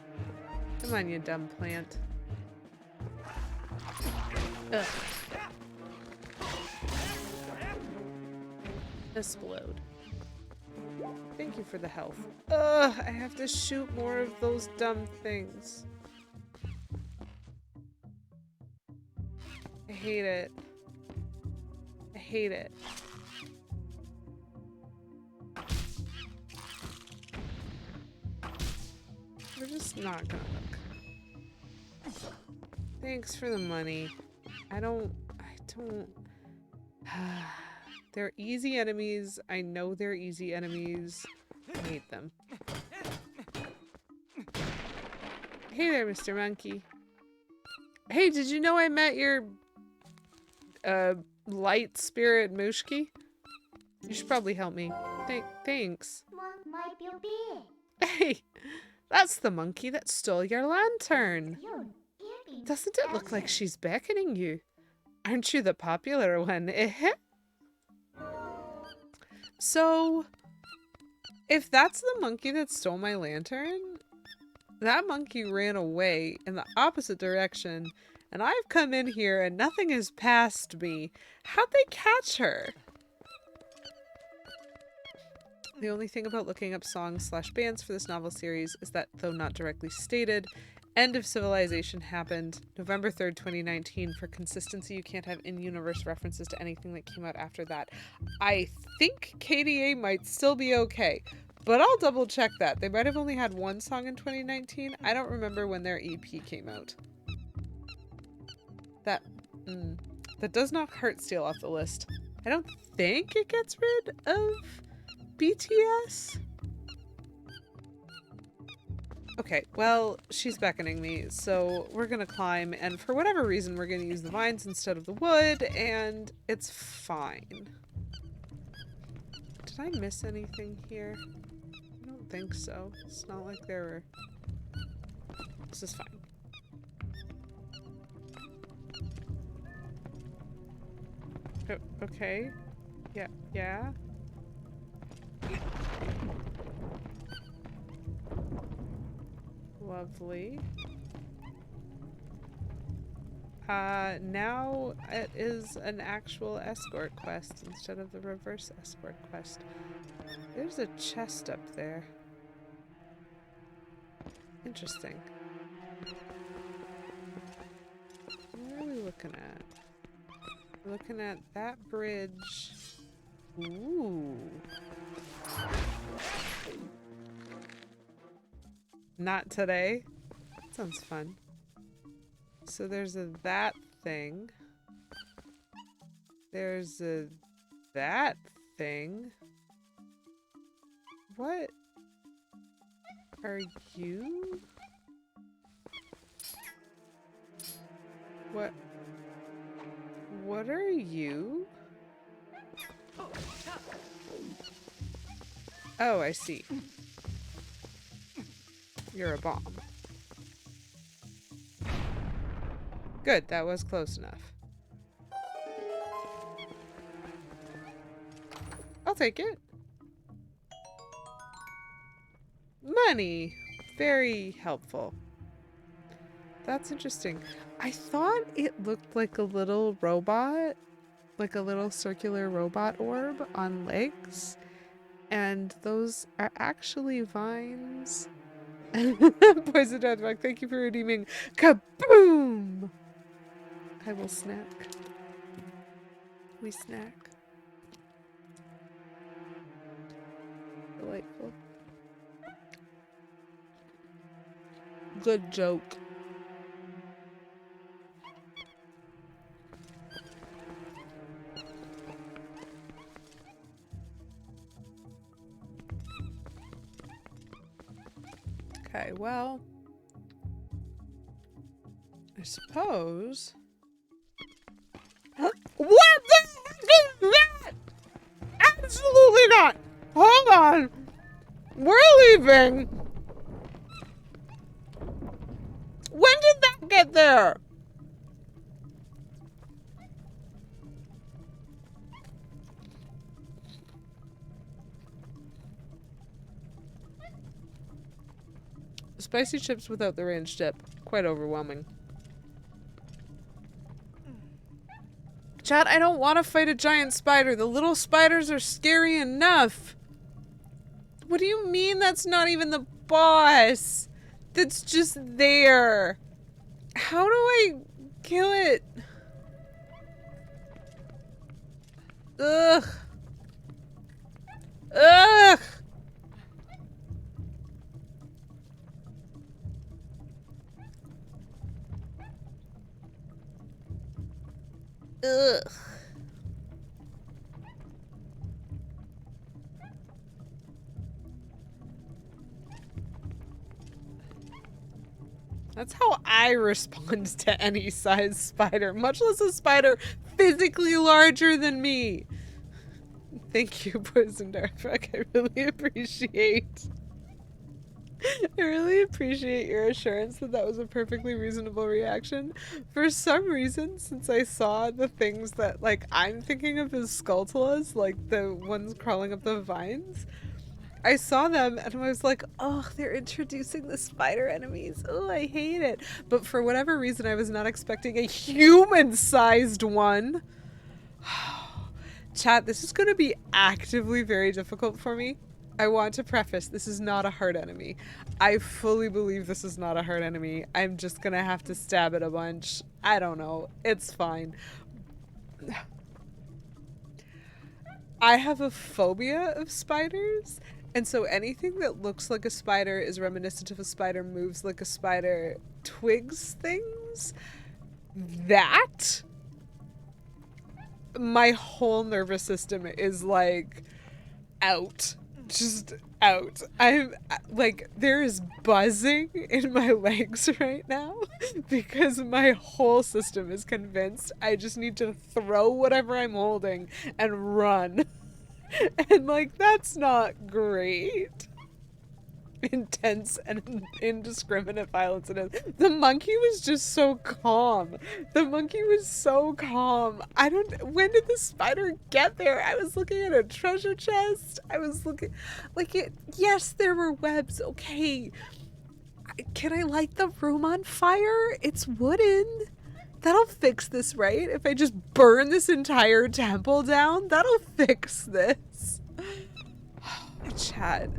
Come on, you dumb plant. Ugh. Explode. Thank you for the health. Ugh, I have to shoot more of those dumb things. I hate it. I hate it. We're just not gonna look. Thanks for the money. I don't... They're easy enemies. I know they're easy enemies. I hate them. Hey there, Mr. Monkey. Hey, did you know I met your light spirit Mushki? You should probably help me. Thanks. Hey, that's the monkey that stole your lantern. Doesn't it look like she's beckoning you? Aren't you the popular one? So, if that's the monkey that stole my lantern, that monkey ran away in the opposite direction, and I've come in here and nothing has passed me. How'd they catch her? The only thing about looking up songs/bands for this novel series is that, though not directly stated, End of Civilization happened November 3rd, 2019. For consistency, you can't have in-universe references to anything that came out after that. I think KDA might still be okay, but I'll double check that. They might have only had one song in 2019. I don't remember when their EP came out. That does knock Heartsteel off the list. I don't think it gets rid of BTS. Okay, well, she's beckoning me, so we're gonna climb, and for whatever reason, we're gonna use the vines instead of the wood, and it's fine. Did I miss anything here? I don't think so. It's not like there were... This is fine. Okay. Yeah. Lovely. Now it is an actual escort quest instead of the reverse escort quest. There's a chest up there. Interesting. What are we looking at? We're looking at that bridge. Ooh. Not today. That sounds fun. So there's a that thing. There's a that thing. What are you? What are you? Oh, I see. You're a bomb. Good, that was close enough. I'll take it. Money. Very helpful. That's interesting. I thought it looked like a little robot, like a little circular robot orb on legs. And those are actually vines. Poison Deathbug, thank you for redeeming. Kaboom! I will snack. We snack. Delightful. Good joke. Okay, well, I suppose. What the heck is that? Absolutely not! Hold on! We're leaving! When did that get there? Spicy chips without the ranch dip. Quite overwhelming. Chat, I don't want to fight a giant spider. The little spiders are scary enough. What do you mean that's not even the boss? That's just there. How do I kill it? Ugh. Ugh. Ugh. That's how I respond to any size spider, much less a spider physically larger than me. Thank you, Poison Darkfuck. I really appreciate. I really appreciate your assurance that that was a perfectly reasonable reaction. For some reason, since I saw the things that, like, I'm thinking of as skulltulas, like the ones crawling up the vines, I saw them and I was like, oh, they're introducing the spider enemies. Oh, I hate it. But for whatever reason, I was not expecting a human-sized one. Chat, this is going to be actively very difficult for me. I want to preface, this is not a hard enemy. I fully believe this is not a hard enemy. I'm just going to have to stab it a bunch. I don't know. It's fine. I have a phobia of spiders. And so anything that looks like a spider, is reminiscent of a spider, moves like a spider, twigs things, that, my whole nervous system is like out. Just out. I'm like, there is buzzing in my legs right now because my whole system is convinced I just need to throw whatever I'm holding and run. And like, that's not great. Intense and indiscriminate violence it is. The monkey was just so calm. The monkey was so calm. When did the spider get there? I was looking at a treasure chest. I was looking, like, yes, there were webs. Okay. Can I light the room on fire? It's wooden. That'll fix this, right? If I just burn this entire temple down, that'll fix this. chat.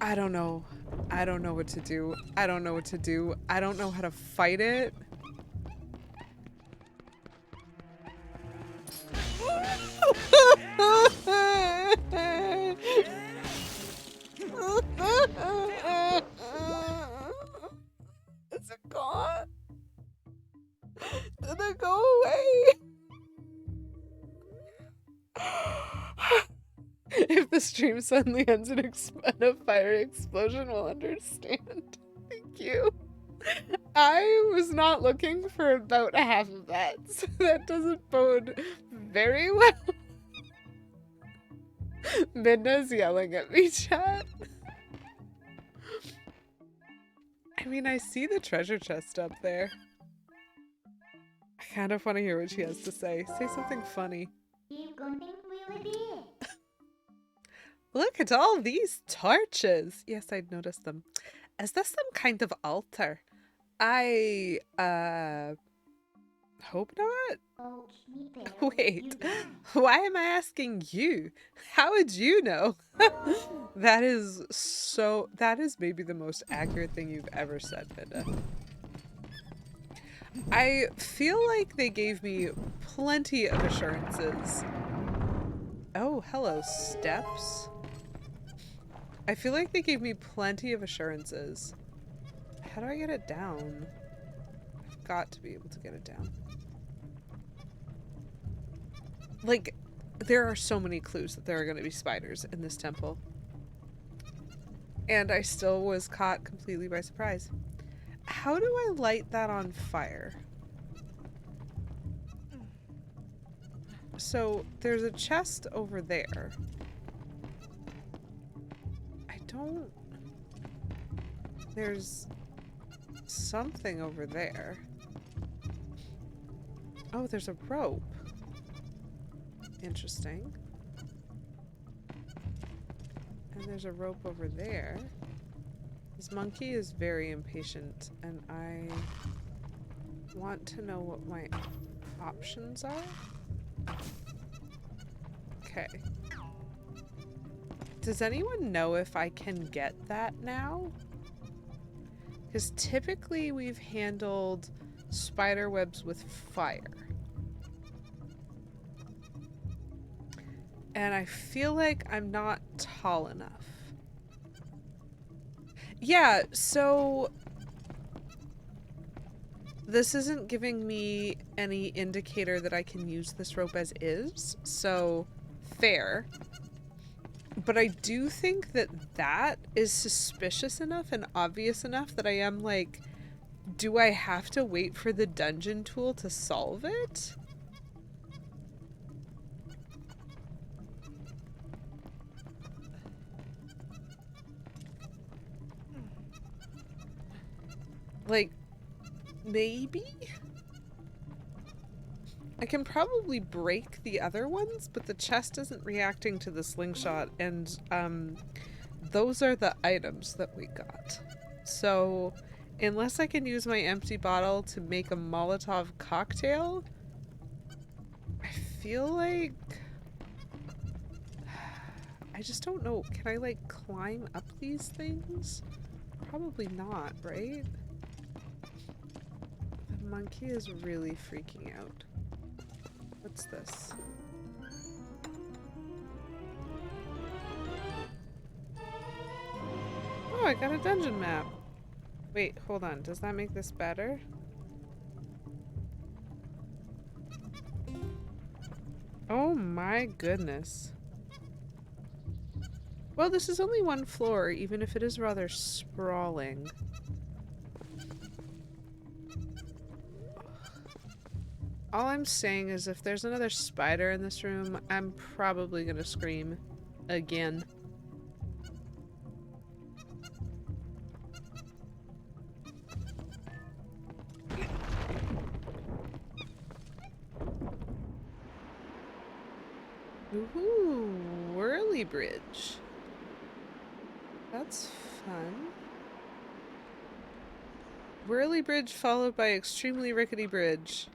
I don't know. I don't know what to do. I don't know what to do. I don't know how to fight it. Is it gone? Did it go away? If the stream suddenly ends in a fiery explosion, we'll understand. Thank you. I was not looking for about half of that, so that doesn't bode very well. Midna's yelling at me, chat. I mean, I see the treasure chest up there. I kind of want to hear what she has to say. Say something funny. Look at all these torches. Yes, I'd noticed them. Is this some kind of altar? I, hope not. Wait, why am I asking you? How would you know? That is maybe the most accurate thing you've ever said, Minda. I feel like they gave me plenty of assurances. Oh, hello, steps. I feel like they gave me plenty of assurances. How do I get it down? I've got to be able to get it down. Like, there are so many clues that there are going to be spiders in this temple. And I still was caught completely by surprise. How do I light that on fire? So, there's a chest over there. There's something over there. Oh, there's a rope. Interesting. And there's a rope over there. This monkey is very impatient, and I want to know what my options are. Okay. Does anyone know if I can get that now? Because typically we've handled spider webs with fire. And I feel like I'm not tall enough. Yeah, so this isn't giving me any indicator that I can use this rope as is, so fair. But I do think that that is suspicious enough and obvious enough that I am like, do I have to wait for the dungeon tool to solve it? Like, maybe? I can probably break the other ones, but the chest isn't reacting to the slingshot, and those are the items that we got. So, unless I can use my empty bottle to make a Molotov cocktail, I feel like... I just don't know. Can I, like, climb up these things? Probably not, right? The monkey is really freaking out. What's this? Oh, I got a dungeon map. Wait, hold on. Does that make this better? Oh my goodness. Well, this is only one floor, even if it is rather sprawling. All I'm saying is if there's another spider in this room, I'm probably gonna scream again. Ooh, whirly bridge. That's fun. Whirly bridge followed by extremely rickety bridge.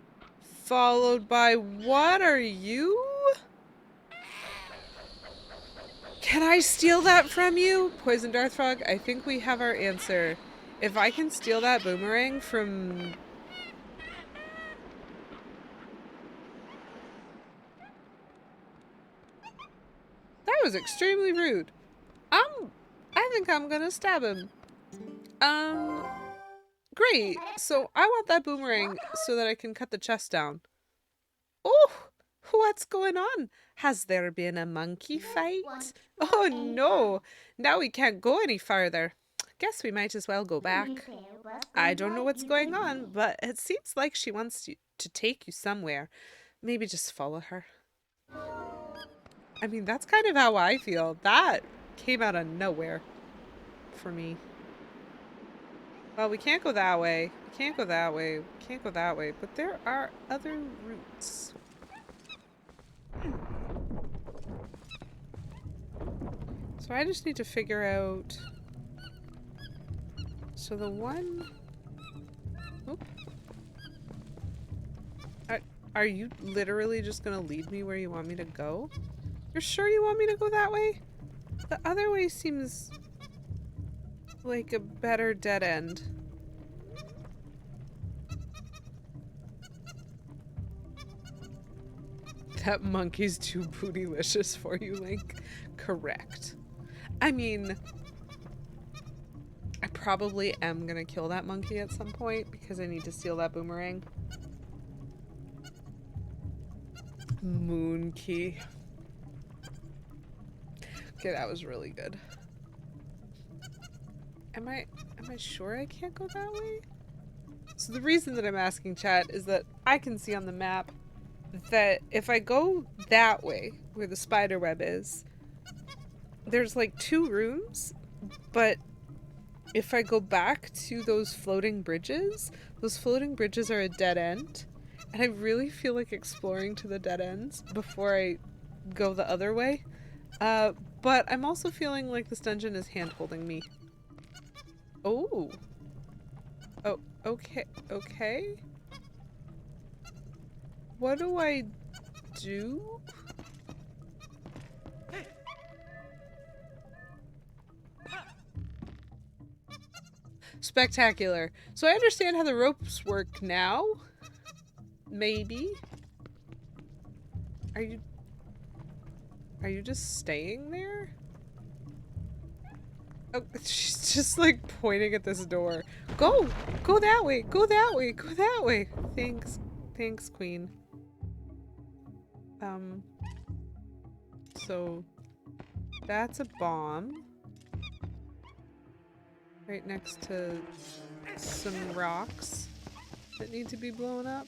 Followed by what are you? Can I steal that from you? Poison Darth Frog, I think we have our answer. If I can steal that boomerang from... That was extremely rude. I think I'm gonna stab him. Great. So I want that boomerang so that I can cut the chest down. Oh, what's going on? Has there been a monkey fight? Oh no, now we can't go any farther. Guess we might as well go back. I don't know what's going on, but it seems like she wants you to take you somewhere. Maybe just follow her. I mean, that's kind of how I feel. That came out of nowhere for me. Well, we can't go that way. We can't go that way. We can't go that way. But there are other routes. So I just need to figure out... So the one... Oop. Are you literally just gonna lead me where you want me to go? You're sure you want me to go that way? The other way seems like a better dead end. That monkey's too bootylicious for you, Link. Correct. I mean, I probably am gonna kill that monkey at some point because I need to steal that boomerang. Moon key. Okay, that was really good. Am I sure I can't go that way? So the reason that I'm asking chat is that I can see on the map that if I go that way, where the spider web is, there's like 2 rooms, but if I go back to those floating bridges are a dead end, and I really feel like exploring to the dead ends before I go the other way. But I'm also feeling like this dungeon is hand-holding me. Oh. Oh, okay. Okay. What do I do? Spectacular. So I understand how the ropes work now. Maybe. Are you just staying there? Oh, she's just like pointing at this door. Go! Go that way! Go that way! Go that way! Thanks. Thanks, Queen. So that's a bomb. Right next to some rocks that need to be blown up.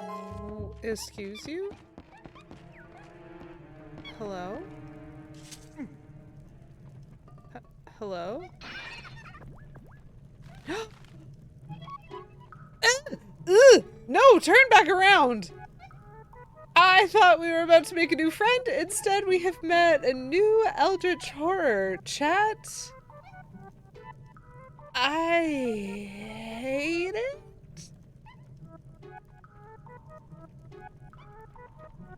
Oh, excuse you? Hello? Hello? No, turn back around! I thought we were about to make a new friend. Instead, we have met a new eldritch horror. Chat. I hate it.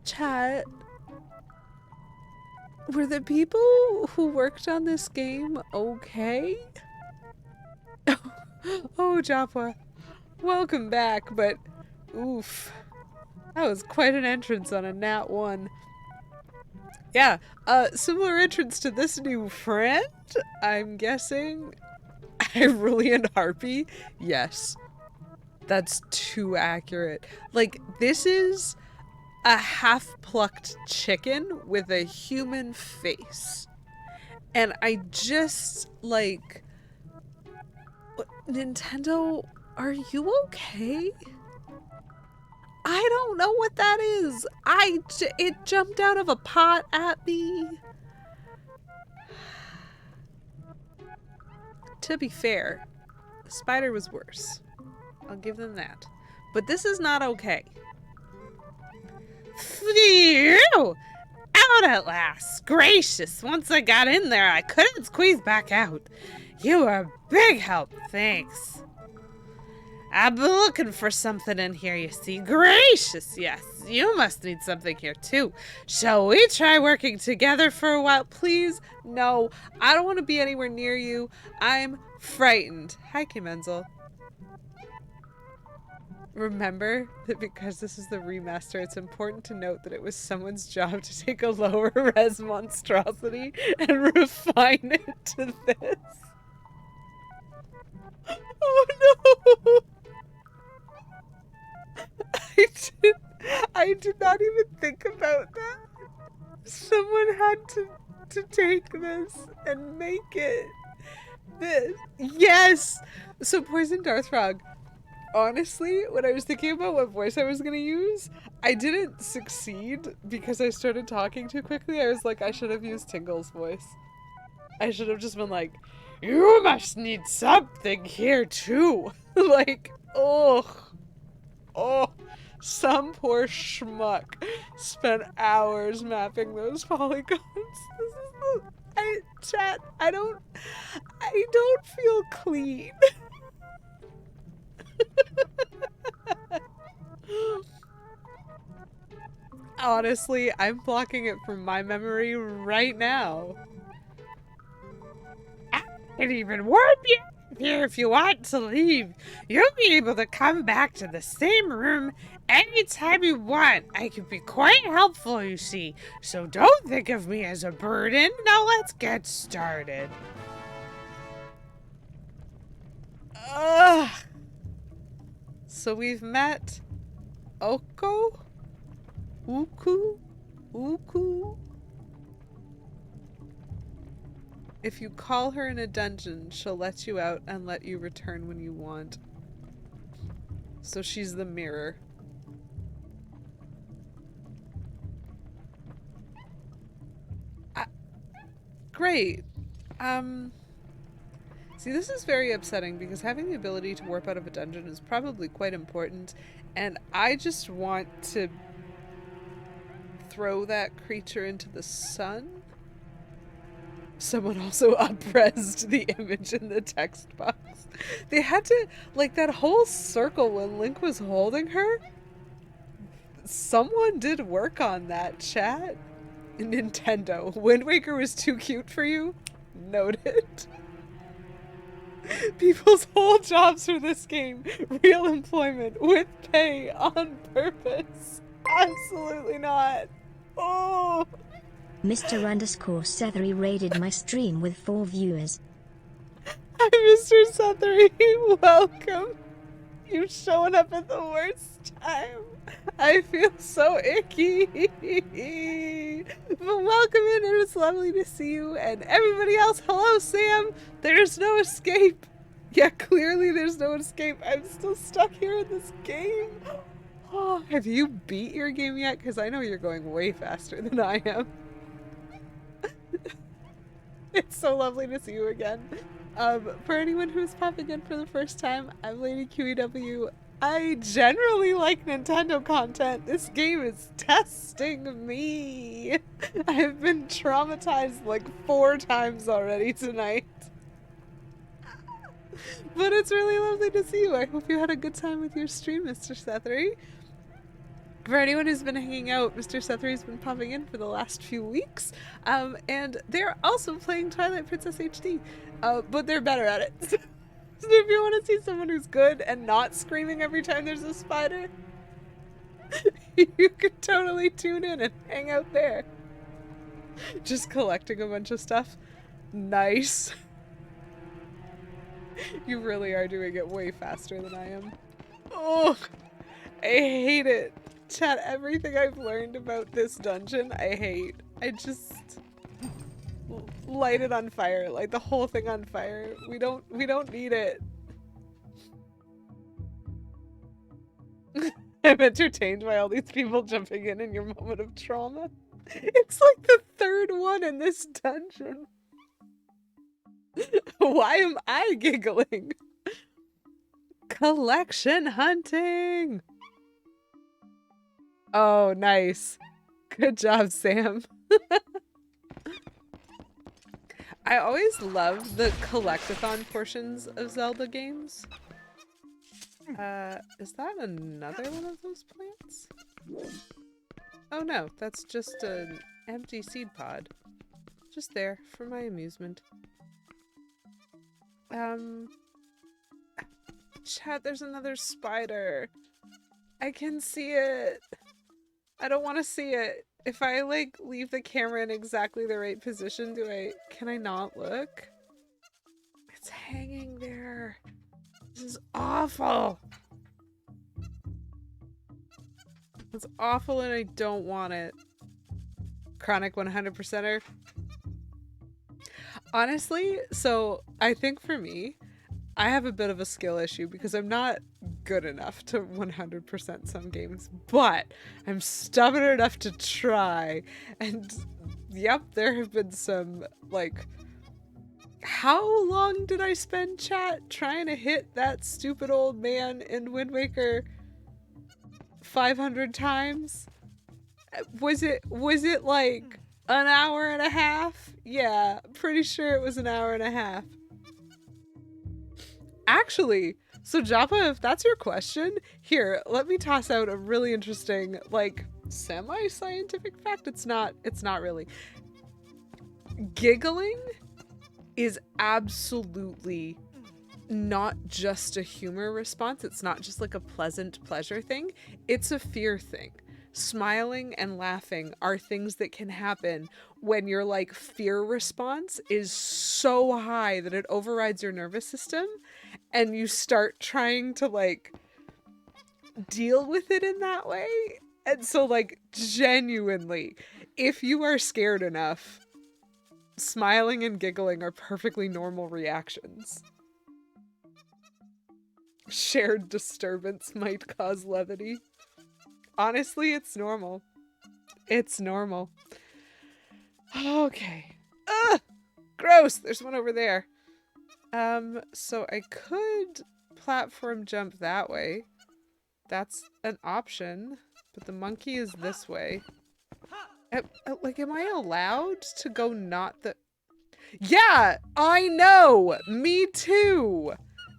Chat. Were the people who worked on this game okay? Oh, Joppa. Welcome back, but oof. That was quite an entrance on a nat 1. Yeah, similar entrance to this new friend, I'm guessing. Hyrulean Harpy? Yes. That's too accurate. Like, this is a half-plucked chicken with a human face. And I just, like... Nintendo, are you okay? I don't know what that is. It jumped out of a pot at me. To be fair, the spider was worse. I'll give them that. But this is not okay. Phew! Out at last. Gracious. Once I got in there, I couldn't squeeze back out. You were a big help. Thanks. I've been looking for something in here, you see. Gracious, yes. You must need something here, too. Shall we try working together for a while? Please, no. I don't want to be anywhere near you. I'm frightened. Hi, Kimenzel. Remember that because this is the remaster, it's important to note that it was someone's job to take a lower res monstrosity and refine it to this. Oh no! I did not even think about that. Someone had to take this and make it this. Yes! So Poison Darth Frog. Honestly, when I was thinking about what voice I was gonna use, I didn't succeed because I started talking too quickly. I was like, I should have used Tingle's voice. I should have just been like, you must need something here too. Like, oh, some poor schmuck spent hours mapping those polygons. This is the, chat, I don't feel clean. Honestly, I'm blocking it from my memory right now. I can even warn you here if you want to leave. You'll be able to come back to the same room anytime you want. I can be quite helpful, you see. So don't think of me as a burden. Now let's get started. Ugh. So we've met Oko? Uku? If you call her in a dungeon, she'll let you out and let you return when you want. So she's the mirror. Great. See, this is very upsetting because having the ability to warp out of a dungeon is probably quite important, and I just want to throw that creature into the sun. Someone also up-resed the image in the text box. They had to, like, that whole circle when Link was holding her. Someone did work on that, chat. Nintendo. Wind Waker was too cute for you? Noted. People's whole jobs for this game. Real employment with pay on purpose. Absolutely not. Oh. Mr_Sethery raided my stream with 4 viewers. Hi, Mr. Sethery. Welcome. You showing up at the worst time. I feel so icky. But welcome in, and it's lovely to see you. And everybody else, hello, Sam. There's no escape. Yeah, clearly there's no escape. I'm still stuck here in this game. Oh, have you beat your game yet? Because I know you're going way faster than I am. It's so lovely to see you again. For anyone who's popping in for the first time, I'm Lady QEW. I generally like Nintendo content. This game is testing me. I've been traumatized like 4 times already tonight. But it's really lovely to see you. I hope you had a good time with your stream, Mr. Sethery. For anyone who's been hanging out, Mr. Sethery's been popping in for the last few weeks. And they're also playing Twilight Princess HD. But they're better at it. So if you want to see someone who's good and not screaming every time there's a spider, you could totally tune in and hang out there. Just collecting a bunch of stuff. Nice. You really are doing it way faster than I am. Oh, I hate it. Chat, everything I've learned about this dungeon, I hate. I just light it on fire, light the whole thing on fire. We don't need it. I'm entertained by all these people jumping in your moment of trauma. It's like the 3rd one in this dungeon. Why am I giggling? Collection hunting! Oh, nice. Good job, Sam. I always love the collectathon portions of Zelda games. Is that another one of those plants? Oh no, that's just an empty seed pod. Just there for my amusement. Chat, there's another spider. I can see it. I don't want to see it. If I like leave the camera in exactly the right position, can I not look? It's hanging there. This is awful. It's awful and I don't want it. Chronic 100%er. Honestly, so I think for me, I have a bit of a skill issue because I'm not good enough to 100% some games, but I'm stubborn enough to try. And yep, there have been some, like, how long did I spend, chat, trying to hit that stupid old man in Wind Waker 500 times? Was it like an hour and a half? Yeah, pretty sure it was an hour and a half. Actually, so Joppa, if that's your question, here, let me toss out a really interesting, like, semi-scientific fact. It's not really. Giggling is absolutely not just a humor response. It's not just like a pleasant pleasure thing. It's a fear thing. Smiling and laughing are things that can happen when your like fear response is so high that it overrides your nervous system and you start trying to like deal with it in that way. And so like genuinely, if you are scared enough, smiling and giggling are perfectly normal reactions. Shared disturbance might cause levity. Honestly, it's normal. It's normal. Okay. Ugh! Gross! There's one over there. So I could platform jump that way. That's an option. But the monkey is this way. Like, am I allowed to go not the... Yeah! I know! Me too!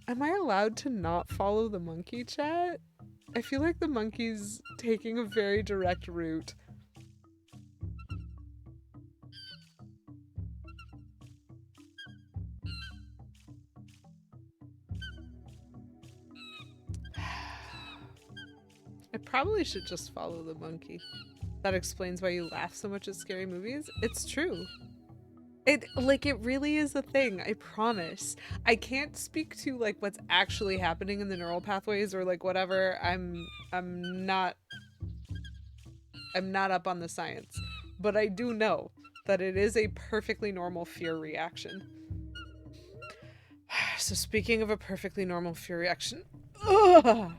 Am I allowed to not follow the monkey, chat? I feel like the monkey's taking a very direct route. I probably should just follow the monkey. That explains why you laugh so much at scary movies. It's true. It really is a thing, I promise. I can't speak to like what's actually happening in the neural pathways or like whatever. I'm not up on the science, but I do know that it is a perfectly normal fear reaction. So speaking of a perfectly normal fear reaction, ugh,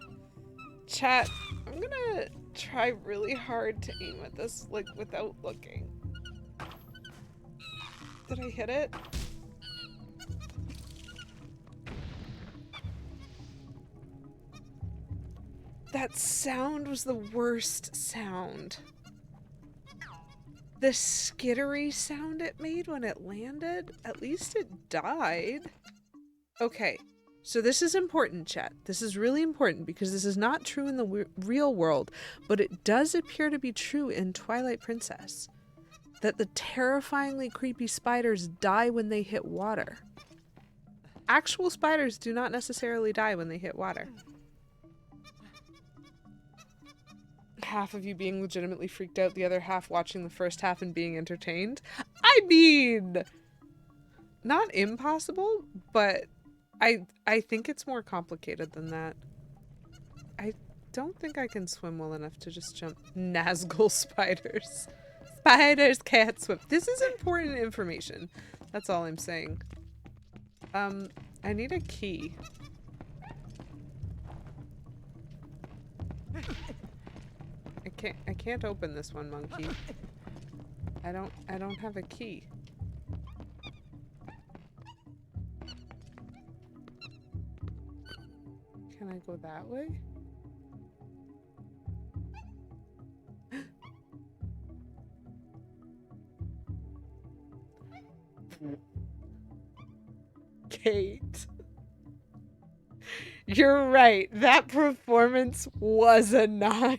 chat, I'm gonna try really hard to aim at this like without looking. Did I hit it? That sound was the worst sound. The skittery sound it made when it landed, at least it died. Okay, so this is important, chat. This is really important because this is not true in the real world, but it does appear to be true in Twilight Princess. That the terrifyingly creepy spiders die when they hit water. Actual spiders do not necessarily die when they hit water. Half of you being legitimately freaked out, the other half watching the first half and being entertained. I mean, not impossible, but I think it's more complicated than that. I don't think I can swim well enough to just jump. Nazgul spiders. Spiders can't swim. This is important information. That's all I'm saying. I need a key. I can't open this one, monkey. I don't have a key. Can I go that way? Kate. You're right. That performance was a 9.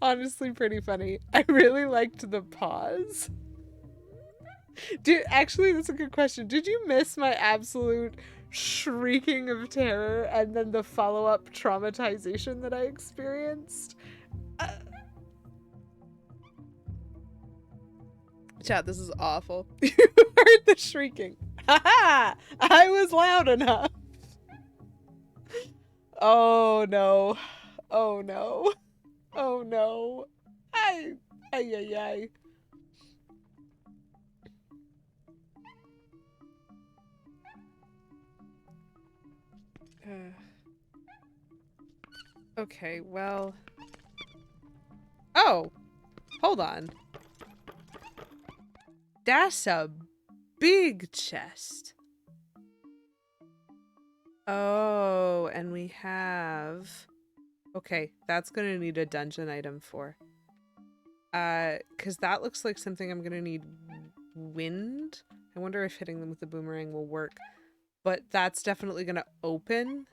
Honestly, pretty funny. I really liked the pause. Actually, that's a good question. Did you miss my absolute shrieking of terror and then the follow-up traumatization that I experienced? Chat, this is awful. You heard the shrieking. Haha! I was loud enough. Oh no. Oh no. Oh no. Ay, ay, ay, ay. Okay, well. Oh! Hold on. That's a big chest. Oh, and we have... Okay, that's gonna need a dungeon item for. Because that looks like something I'm gonna need wind. I wonder if hitting them with the boomerang will work. But that's definitely gonna open.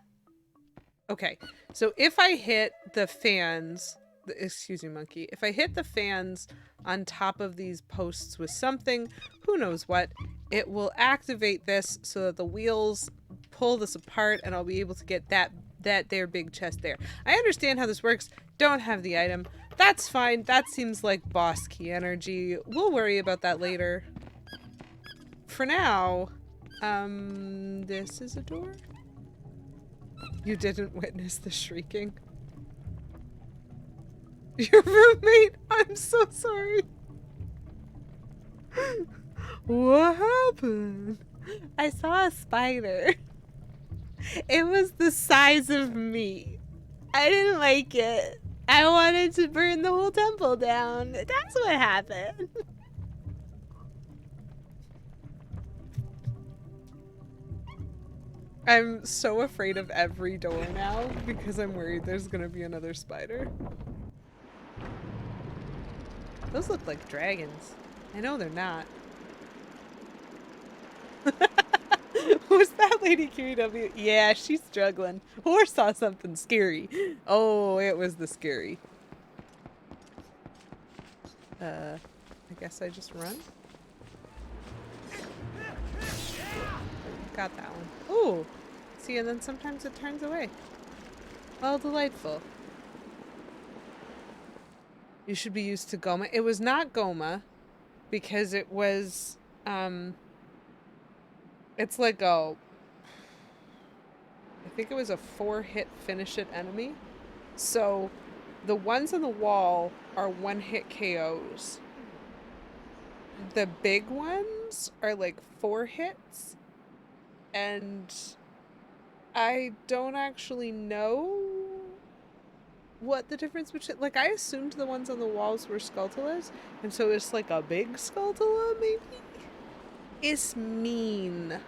Okay, so if I hit the fans... Excuse me, monkey. If I hit the fans on top of these posts with something, who knows what, it will activate this so that the wheels pull this apart and I'll be able to get that there big chest there. I understand how this works. Don't have the item. That's fine. That seems like boss key energy. We'll worry about that later. For now, this is a door. You didn't witness the shrieking. Your roommate? I'm so sorry. What happened? I saw a spider. It was the size of me. I didn't like it. I wanted to burn the whole temple down. That's what happened. I'm so afraid of every door now because I'm worried there's gonna be another spider. Those look like dragons. I know they're not. Was that Lady QEW? Yeah, she's struggling. Or saw something scary. Oh, it was the scary. I guess I just run. Got that one. Ooh. See, and then sometimes it turns away. Well, delightful. You should be used to Goma. It was not Goma because it was, it's like a, I think it was a 4-hit finish it enemy. So the ones on the wall are 1-hit KOs. The big ones are like 4 hits. And I don't actually know what the difference between, like, I assumed the ones on the walls were Skulltulas, and so it's like a big Skulltula, maybe? It's mean.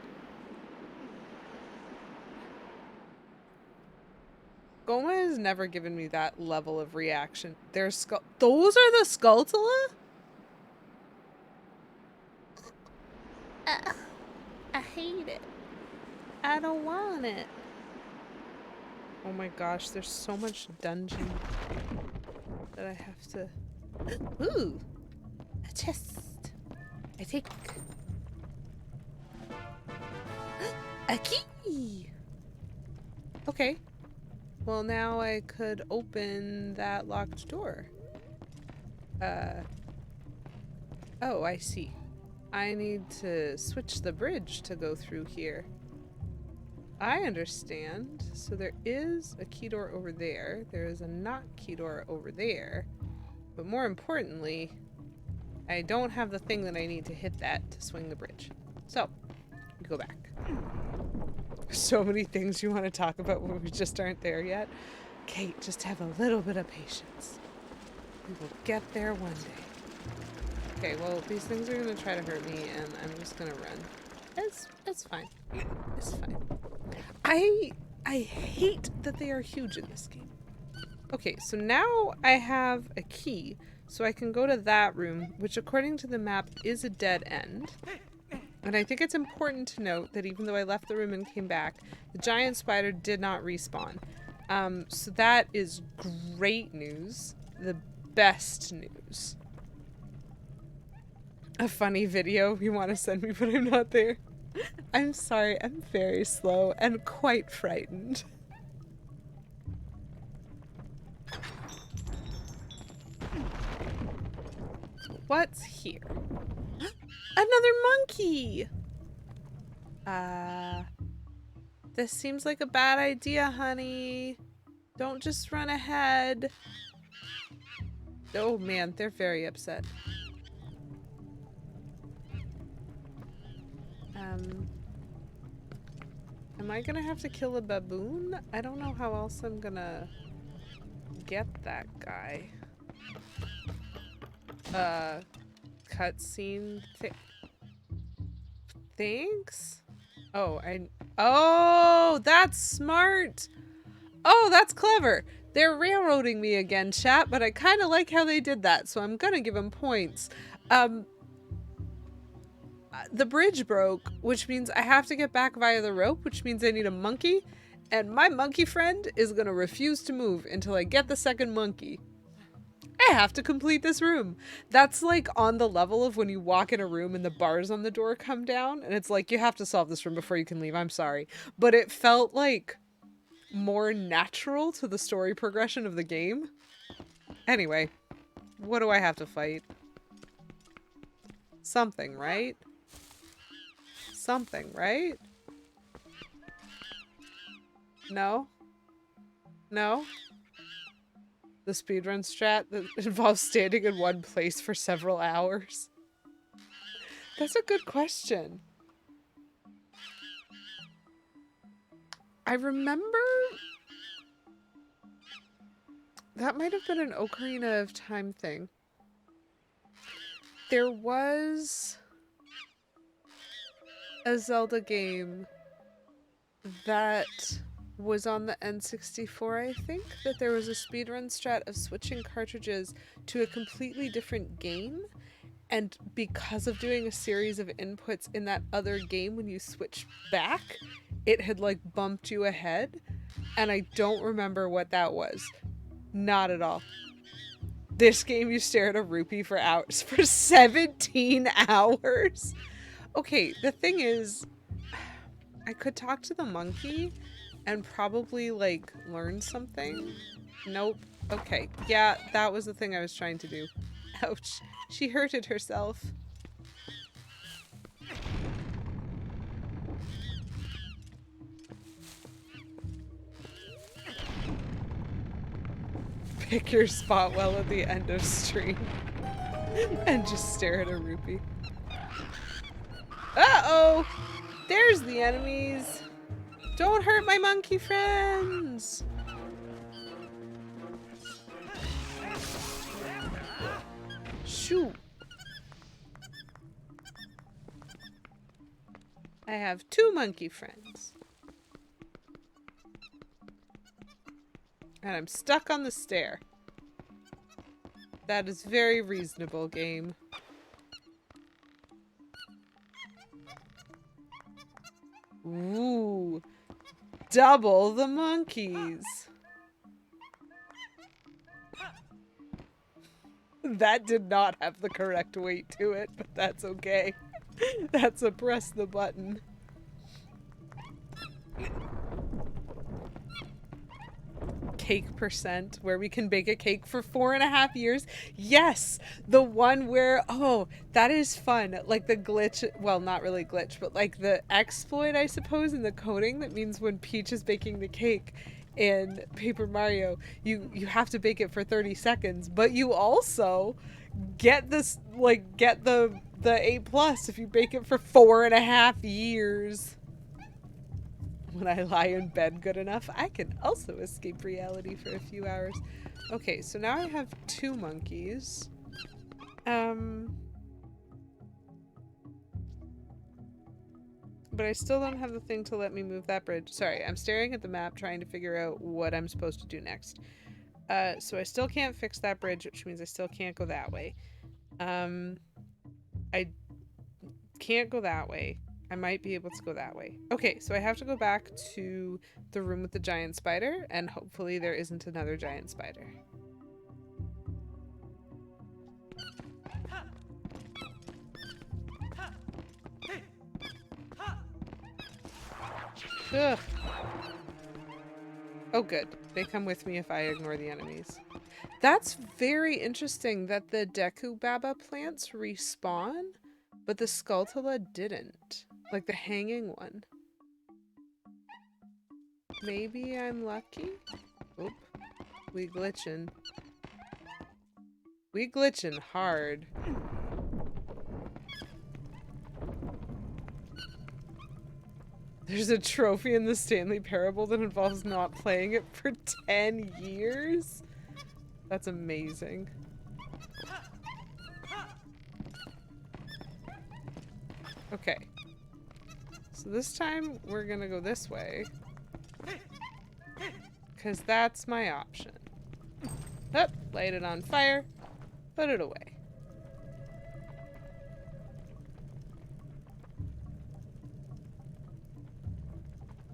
Goma has never given me that level of reaction. Those are the Skulltula? I hate it. I don't want it. Oh my gosh, there's so much dungeon that I have to... Ooh! A chest! I take... A key! Okay. Well, now I could open that locked door. Oh, I see. I need to switch the bridge to go through here. I understand. So there is a key door over there. There is a not key door over there. But more importantly, I don't have the thing that I need to hit that to swing the bridge. So, we go back. So many things you want to talk about when we just aren't there yet. Kate, just have a little bit of patience. We will get there one day. Okay, well, these things are going to try to hurt me, and I'm just going to run. It's fine. It's fine. I hate that they are huge in this game. Okay, so now I have a key, so I can go to that room, which according to the map is a dead end. And I think it's important to note that even though I left the room and came back, the giant spider did not respawn. So that is great news. The best news. A funny video you want to send me, but I'm not there. I'm sorry, I'm very slow and quite frightened. What's here? Another monkey! This seems like a bad idea, honey. Don't just run ahead. Oh man, they're very upset. Am I gonna have to kill a baboon? I don't know how else I'm gonna get that guy. Cutscene thanks? Oh, that's smart! Oh, that's clever! They're railroading me again, chat, but I kind of like how they did that, so I'm gonna give them points. The bridge broke, which means I have to get back via the rope, which means I need a monkey, and my monkey friend is gonna refuse to move until I get the second monkey. I have to complete this room. That's like on the level of when you walk in a room and the bars on the door come down, and it's like, you have to solve this room before you can leave. I'm sorry. But it felt like more natural to the story progression of the game. Anyway, what do I have to fight? Something, right? Something, right? No? No? The speedrun strat that involves standing in one place for several hours? That's a good question. I remember that might have been an Ocarina of Time thing. There was a Zelda game that was on the N64, I think, that there was a speedrun strat of switching cartridges to a completely different game, and because of doing a series of inputs in that other game, when you switch back, it had like bumped you ahead, and I don't remember what that was. Not at all. This game, you stare at a rupee for hours. For 17 hours? Okay, the thing is, I could talk to the monkey and probably, like, learn something. Nope. Okay. Yeah, that was the thing I was trying to do. Ouch. She hurted herself. Pick your spot well at the end of stream. And just stare at a rupee. Uh-oh! There's the enemies! Don't hurt my monkey friends! Shoo! I have 2 monkey friends. And I'm stuck on the stair. That is very reasonable, game. Ooh. Double the monkeys. That did not have the correct weight to it, but that's okay. That's a press the button. Cake percent, where we can bake a cake for 4.5 years. Yes, the one where, oh, that is fun. Like the glitch, well, not really glitch, but like the exploit, I suppose, in the coding that means when Peach is baking the cake in Paper Mario, you have to bake it for 30 seconds, but you also get this, like, get the A+ if you bake it for 4.5 years. When I lie in bed good enough, I can also escape reality for a few hours. Okay, so now I have 2 monkeys. But I still don't have the thing to let me move that bridge. Sorry, I'm staring at the map trying to figure out what I'm supposed to do next. So I still can't fix that bridge, which means I still can't go that way. I can't go that way. I might be able to go that way. Okay, so I have to go back to the room with the giant spider, and hopefully there isn't another giant spider. Ugh. Oh, good. They come with me if I ignore the enemies. That's very interesting that the Deku Baba plants respawn, but the Skulltula didn't. Like the hanging one. Maybe I'm lucky? Oop. We glitching. We glitching hard. There's a trophy in the Stanley Parable that involves not playing it for 10 years? That's amazing. Okay. So this time we're gonna go this way. Because that's my option. Up, light it on fire, put it away.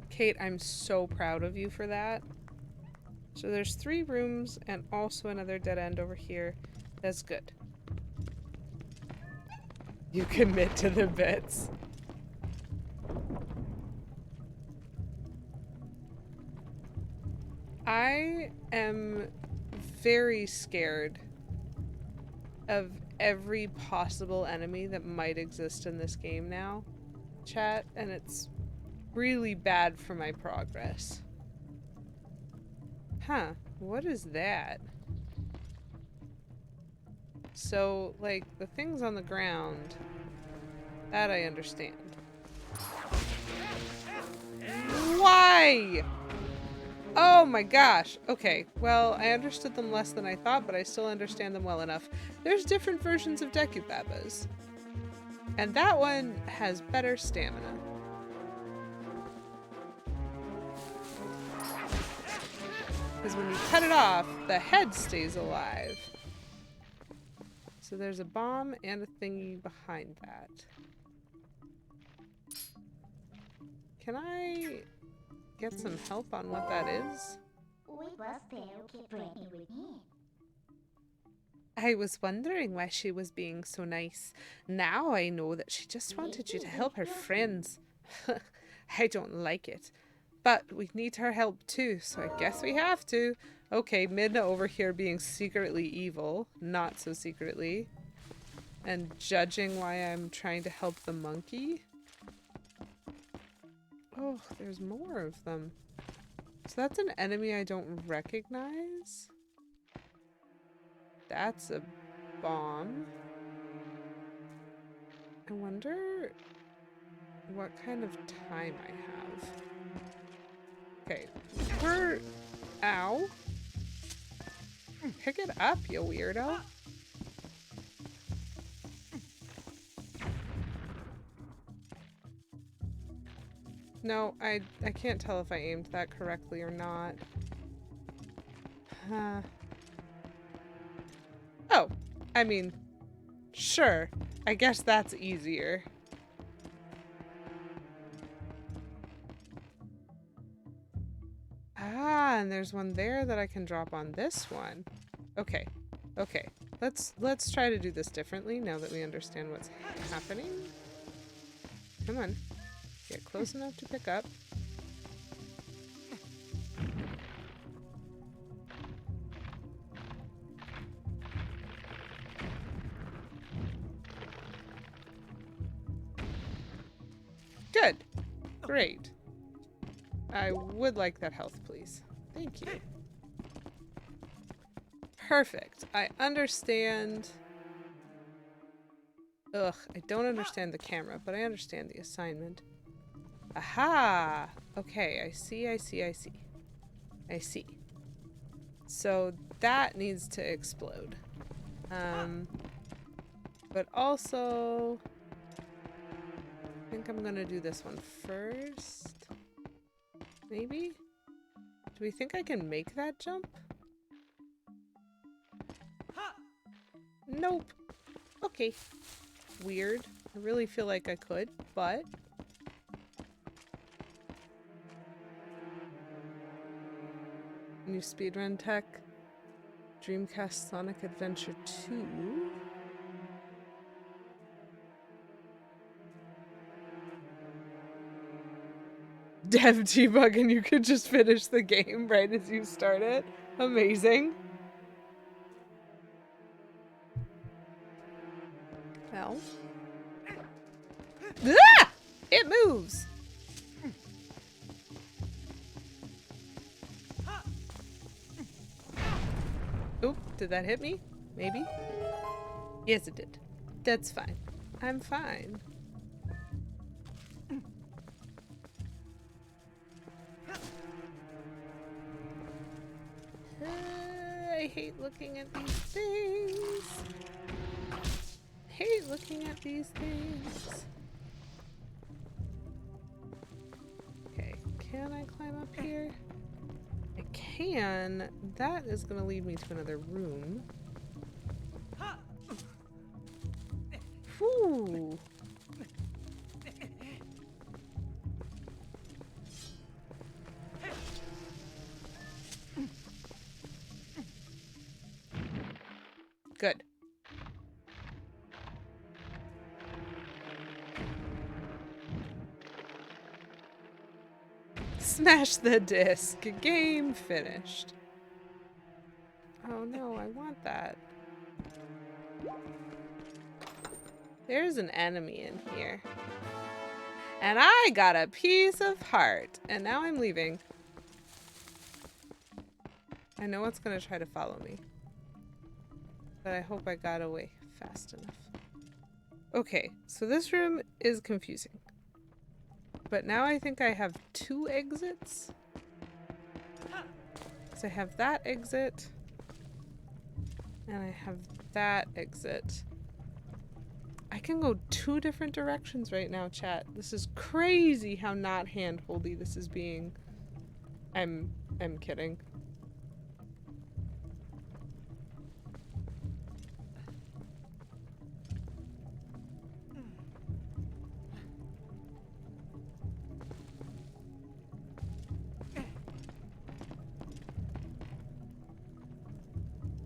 Kate, I'm so proud of you for that. So there's 3 rooms and also another dead end over here. That's good. You commit to the bits. I am very scared of every possible enemy that might exist in this game now, chat, and it's really bad for my progress. Huh, what is that? So, like, the things on the ground, that I understand. Why? Oh my gosh. Okay, well, I understood them less than I thought, but I still understand them well enough. There's different versions of Deku Babas. And that one has better stamina. Because when you cut it off, the head stays alive. So there's a bomb and a thingy behind that. Can I get some help on what that is? I was wondering why she was being so nice. Now I know that she just wanted you to help her friends. I don't like it. But we need her help too, so I guess we have to. Okay, Midna over here being secretly evil. Not so secretly. And judging why I'm trying to help the monkey. Oh, there's more of them. So that's an enemy I don't recognize. That's a bomb. I wonder what kind of time I have. Okay, we're... Ow. Pick it up, you weirdo. No, I can't tell if I aimed that correctly or not. Oh, I mean, sure. I guess that's easier. Ah, and there's one there that I can drop on this one. Okay. Okay. Let's try to do this differently now that we understand what's happening. Come on. Get close enough to pick up. Good. Great. I would like that health, please. Thank you. Perfect. I understand. Ugh, I don't understand the camera, but I understand the assignment. Aha! Okay, I see. I see. So that needs to explode. But also... I think I'm gonna do this one first. Maybe? Do we think I can make that jump? Nope. Okay. Weird. I really feel like I could, but... New speedrun tech. Dreamcast Sonic Adventure 2. Dev debug and you could just finish the game right as you start it. Amazing. Well. Ah! It moves! Oop, did that hit me? Maybe? Yes, it did. That's fine. I'm fine. I hate looking at these things. Hate looking at these things. Okay, can I climb up here? I can. That is going to lead me to another room. Whew. Good. Smash the disc. Game finished. Oh no, I want that. There's an enemy in here. And I got a piece of heart. And now I'm leaving. I know it's gonna try to follow me. But I hope I got away fast enough. Okay, so this room is confusing. But now I think I have 2 exits. So I have that exit. And I have that exit. I can go 2 different directions right now, chat. This is crazy how not hand-holdy this is being. I'm kidding.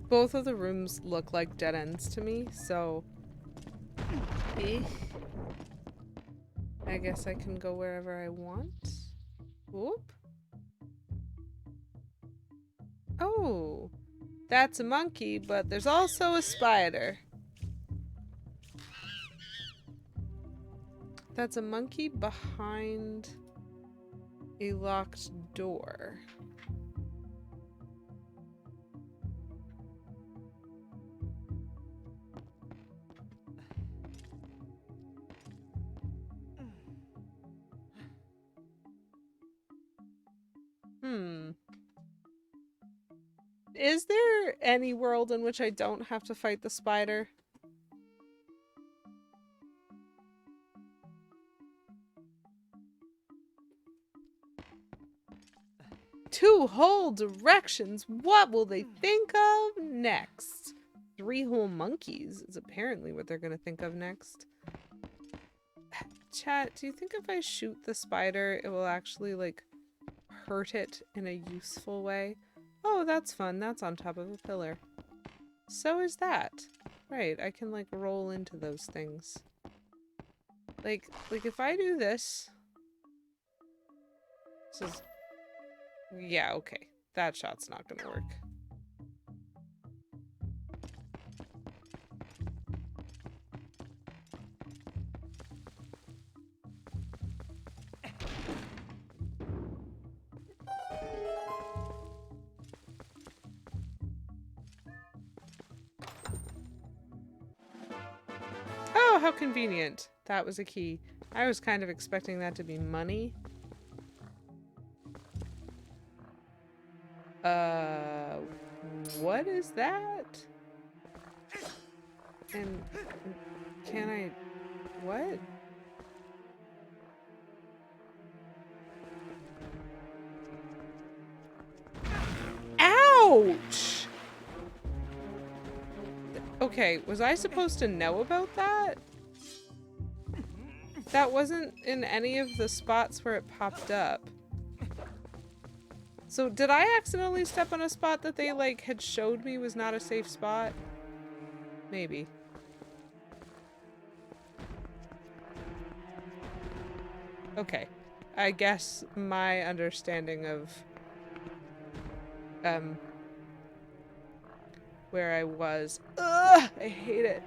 Both of the rooms look like dead ends to me, so... I guess I can go wherever I want. Whoop. Oh, that's a monkey, but there's also a spider. That's a monkey behind a locked door. Is there any world in which I don't have to fight the spider? Two whole directions. What will they think of next? 3 whole monkeys is apparently what they're gonna think of next. Chat, do you think if I shoot the spider, it will actually, like, hurt it in a useful way? Oh, that's fun. That's on top of a pillar. So is that. Right, I can, like, roll into those things. Like if I do this... This is... Yeah, okay. That shot's not gonna work. Oh, how convenient. That was a key. I was kind of expecting that to be money. What is that? And can I... What? Ouch! Okay, was I supposed to know about that? that wasn't in any of the spots where it popped up. So did I accidentally step on a spot that they like had showed me was not a safe spot? Maybe. Okay. I guess my understanding of where I was. Ugh, I hate it.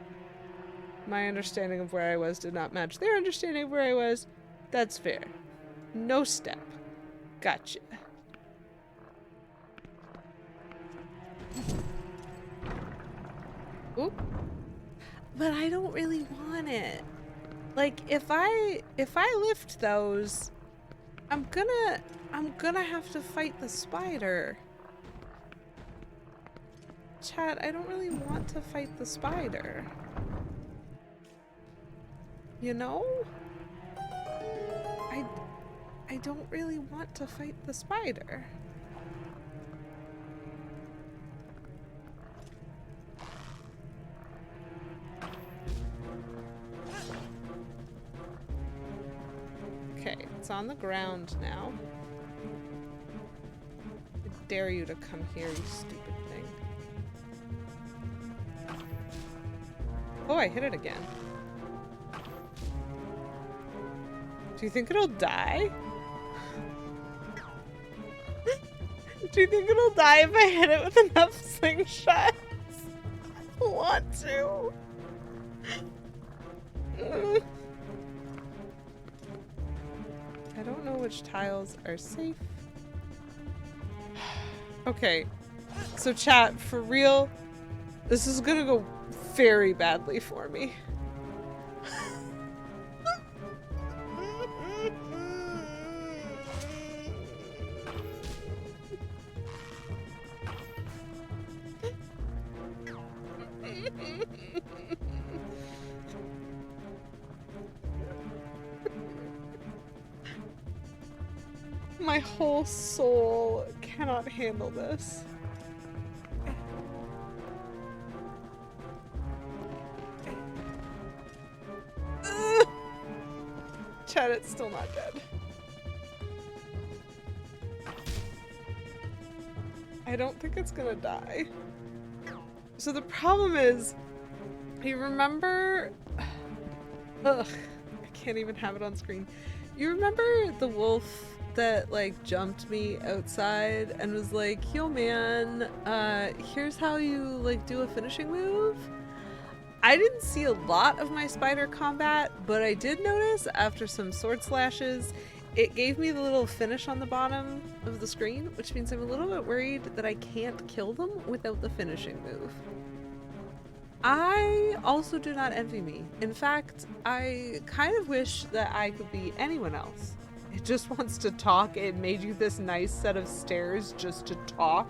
My understanding of where I was did not match their understanding of where I was. That's fair. No step. Gotcha. Oop. But I don't really want it. Like if I lift those, I'm gonna have to fight the spider. Chat, I don't really want to fight the spider. You know? I don't really want to fight the spider. Okay, it's on the ground now. I dare you to come here, you stupid thing. Oh, I hit it again. Do you think it'll die? Do you think it'll die if I hit it with enough slingshots? I don't want to. I don't know which tiles are safe. Okay, so chat, for real, this is gonna go very badly for me. My whole soul cannot handle this. Ugh. Chad, it's still not dead. I don't think it's gonna die. So the problem is, you remember... Ugh, I can't even have it on screen. You remember the wolf that like jumped me outside and was like, yo man, here's how you like do a finishing move? I didn't see a lot of my spider combat, but I did notice after some sword slashes, it gave me the little finish on the bottom of the screen, which means I'm a little bit worried that I can't kill them without the finishing move. I also do not envy me. In fact, I kind of wish that I could be anyone else. It just wants to talk. It made you this nice set of stairs just to talk.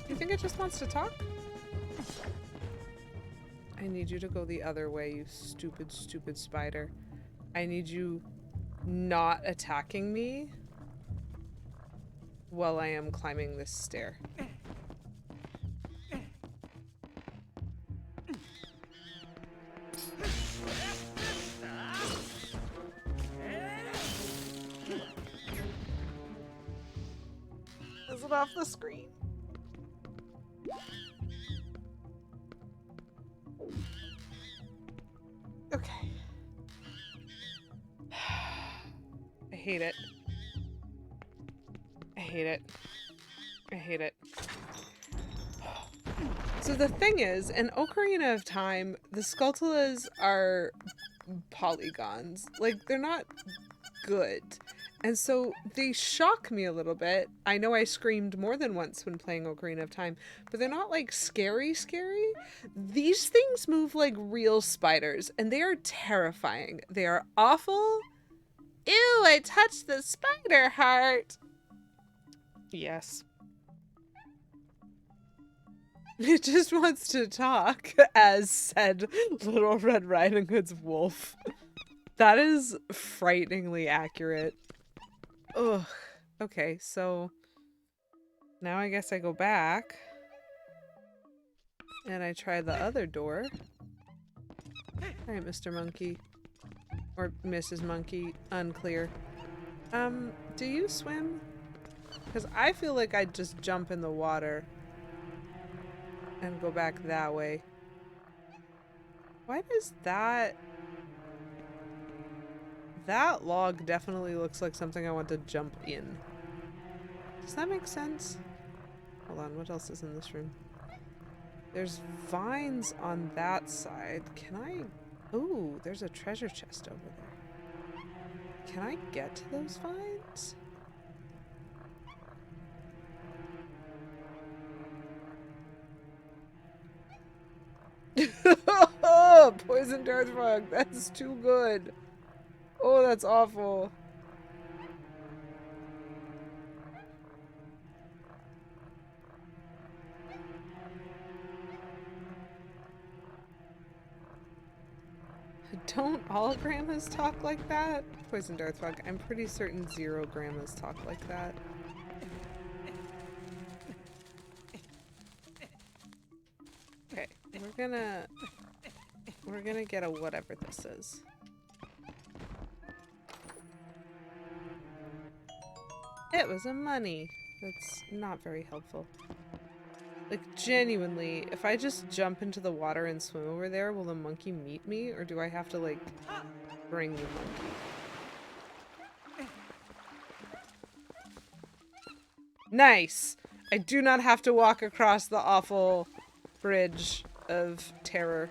You think it just wants to talk? I need you to go the other way, you stupid, stupid spider. I need you not attacking me while I am climbing this stair. Is it off the screen? Okay. I hate it. I hate it. I hate it. So the thing is, in Ocarina of Time, the Skulltulas are polygons. Like, they're not good. And so they shock me a little bit. I know I screamed more than once when playing Ocarina of Time, but they're not like scary. These things move like real spiders, and they are terrifying. They are awful. Ew, I touched the spider heart. Yes. It just wants to talk, as said Little Red Riding Hood's wolf. That is frighteningly accurate. Ugh. Okay, so now I guess I go back. And I try the other door. Alright, Mr. Monkey. Or Mrs. Monkey. Unclear. Do you swim? Because I feel like I'd just jump in the water and go back that way. Why does that... That log definitely looks like something I want to jump in. Does that make sense? Hold on, what else is in this room? There's vines on that side. Can I... Ooh, there's a treasure chest over there. Can I get to those vines? Poison dart frog. That's too good. Oh, that's awful. Don't all grandmas talk like that? Poison dart frog. I'm pretty certain 0 grandmas talk like that. Okay, we're gonna get a whatever this is. It was a money. That's not very helpful. Like, genuinely, if I just jump into the water and swim over there, will the monkey meet me? Or do I have to, like, bring the monkey? Nice! I do not have to walk across the awful bridge of terror.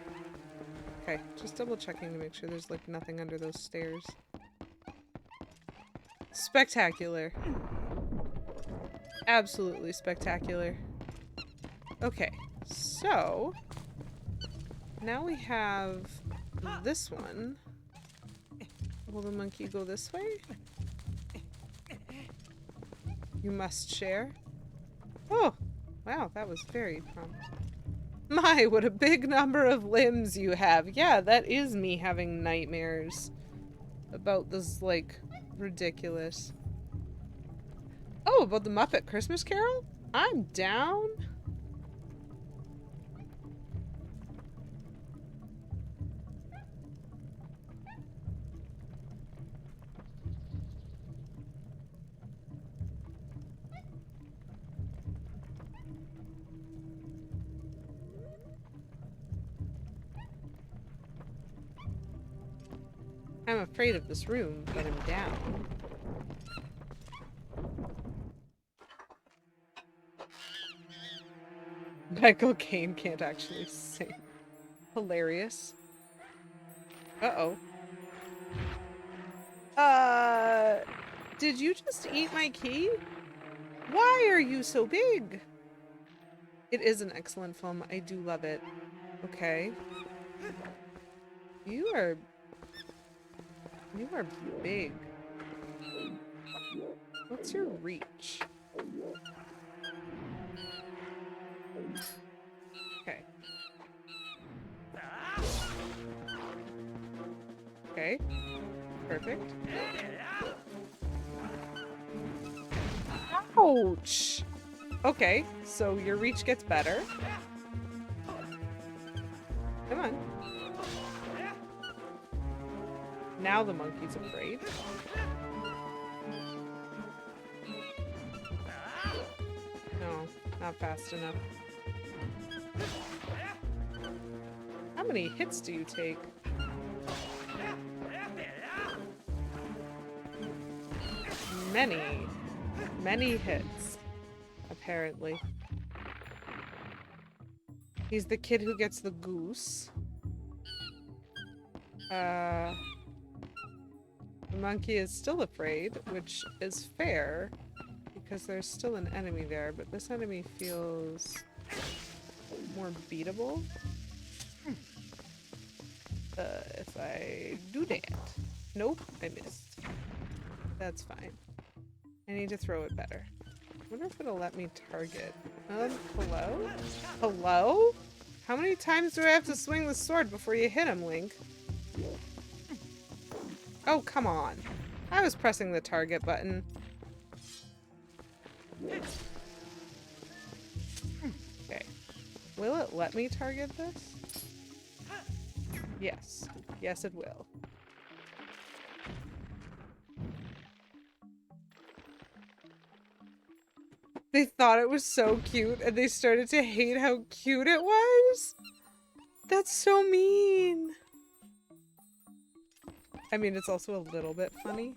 Okay, just double checking to make sure there's, like, nothing under those stairs. Spectacular. Absolutely spectacular. Okay, so now we have this one. Will the monkey go this way? You must share. Oh, wow, that was very prompt. My, what a big number of limbs you have. Yeah, that is me having nightmares about this, like, ridiculous. Oh, about the Muppet Christmas Carol? I'm down. I'm afraid of this room, but I'm down. Michael Caine can't actually sing. Hilarious. Uh-oh. Did you just eat my key? Why are you so big? It is an excellent film. I do love it. Okay. You are big. What's your reach? Okay. Okay. Perfect. Ouch! Okay, so your reach gets better. Come on. Now the monkey's afraid. No, not fast enough. How many hits do you take? Many hits, apparently. He's the kid who gets the goose. The monkey is still afraid, which is fair, because there's still an enemy there, but this enemy feels more beatable. If I do that. Nope, I missed. That's fine. I need to throw it better. I wonder if it'll let me target. Hello? Hello? How many times do I have to swing the sword before you hit him, Link? Oh, come on. I was pressing the target button. Okay. Will it let me target this? Yes. Yes, it will. They thought it was so cute and they started to hate how cute it was? That's so mean. I mean, it's also a little bit funny.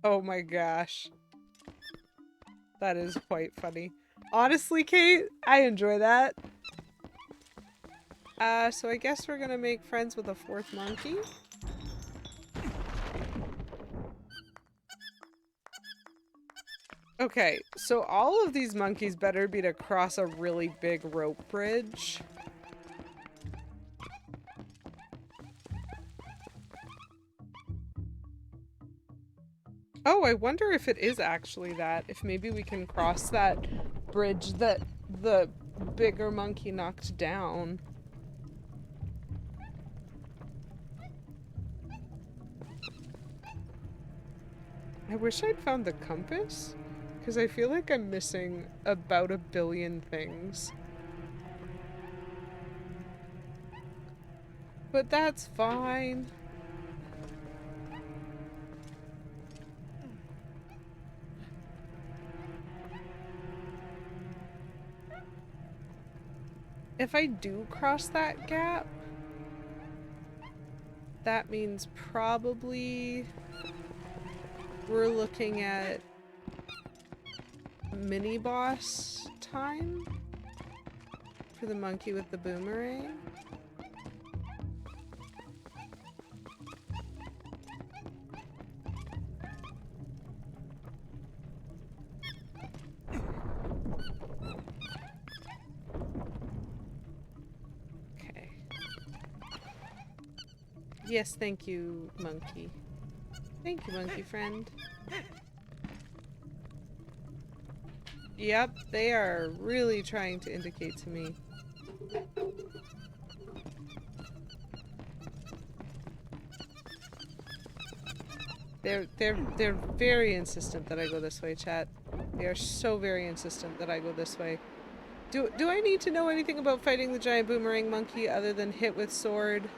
Oh my gosh. That is quite funny. Honestly, Kate, I enjoy that. So I guess we're gonna make friends with a fourth monkey. Okay, so all of these monkeys better be to cross a really big rope bridge. Oh, I wonder if it is actually that. If maybe we can cross that bridge that the bigger monkey knocked down. I wish I'd found the compass, because I feel like I'm missing about 1 billion things. But that's fine. If I do cross that gap, that means probably we're looking at mini boss time for the monkey with the boomerang. Okay. Yes, thank you, monkey. Thank you, monkey friend. Yep, they are really trying to indicate to me. They're very insistent that I go this way, chat. They are so very insistent that I go this way. Do I need to know anything about fighting the giant boomerang monkey other than hit with sword?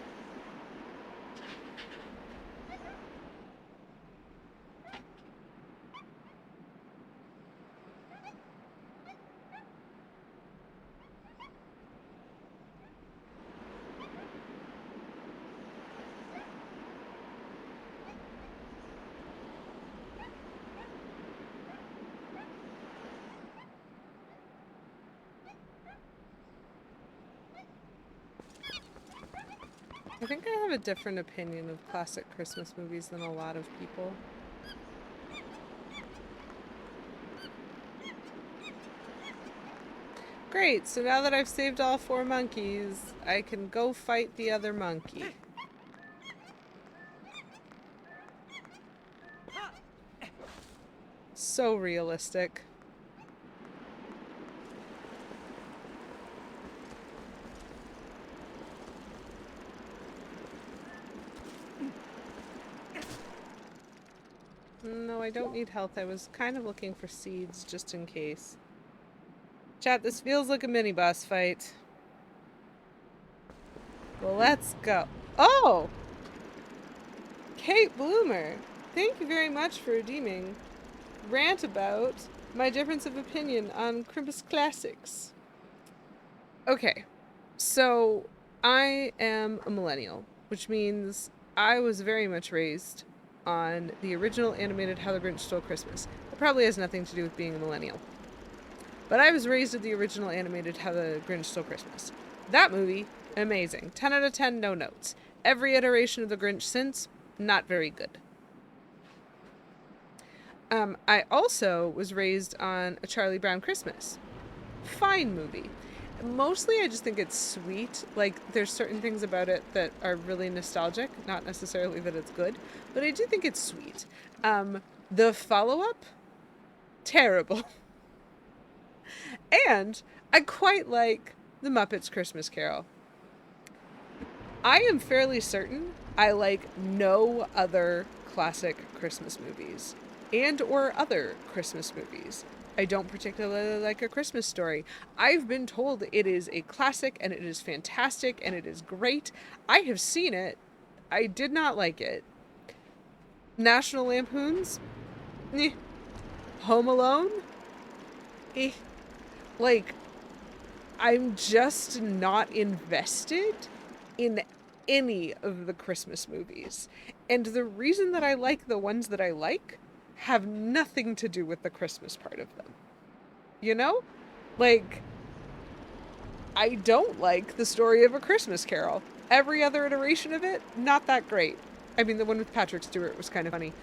I think I have a different opinion of classic Christmas movies than a lot of people. Great, so now that I've saved all 4 monkeys, I can go fight the other monkey. So realistic. No, I don't need health. I was kind of looking for seeds just in case. Chat, this feels like a mini boss fight. Well, let's go. Oh! Kate Bloomer, thank you very much for redeeming. Rant about my difference of opinion on Crimpus Classics. Okay, so I am a millennial, which means I was very much raised on the original animated How the Grinch Stole Christmas. It probably has nothing to do with being a millennial. But I was raised with the original animated How the Grinch Stole Christmas. That movie, amazing. 10 out of 10, no notes. Every iteration of the Grinch since, not very good. I also was raised on A Charlie Brown Christmas. Fine movie. Mostly I just think it's sweet. Like, there's certain things about it that are really nostalgic. Not necessarily that it's good, but I do think it's sweet. The follow-up, terrible. And I quite like The Muppets Christmas Carol. I am fairly certain I like no other classic Christmas movies and or other Christmas movies. I don't particularly like A Christmas Story. I've been told it is a classic and it is fantastic and it is great. I have seen it. I did not like it. National Lampoons? Eh. Home Alone? Eh. Like, I'm just not invested in any of the Christmas movies. And the reason that I like the ones that I like have nothing to do with the Christmas part of them. You know? Like, I don't like The Story of a Christmas Carol. Every other iteration of it, not that great. I mean, the one with Patrick Stewart was kind of funny.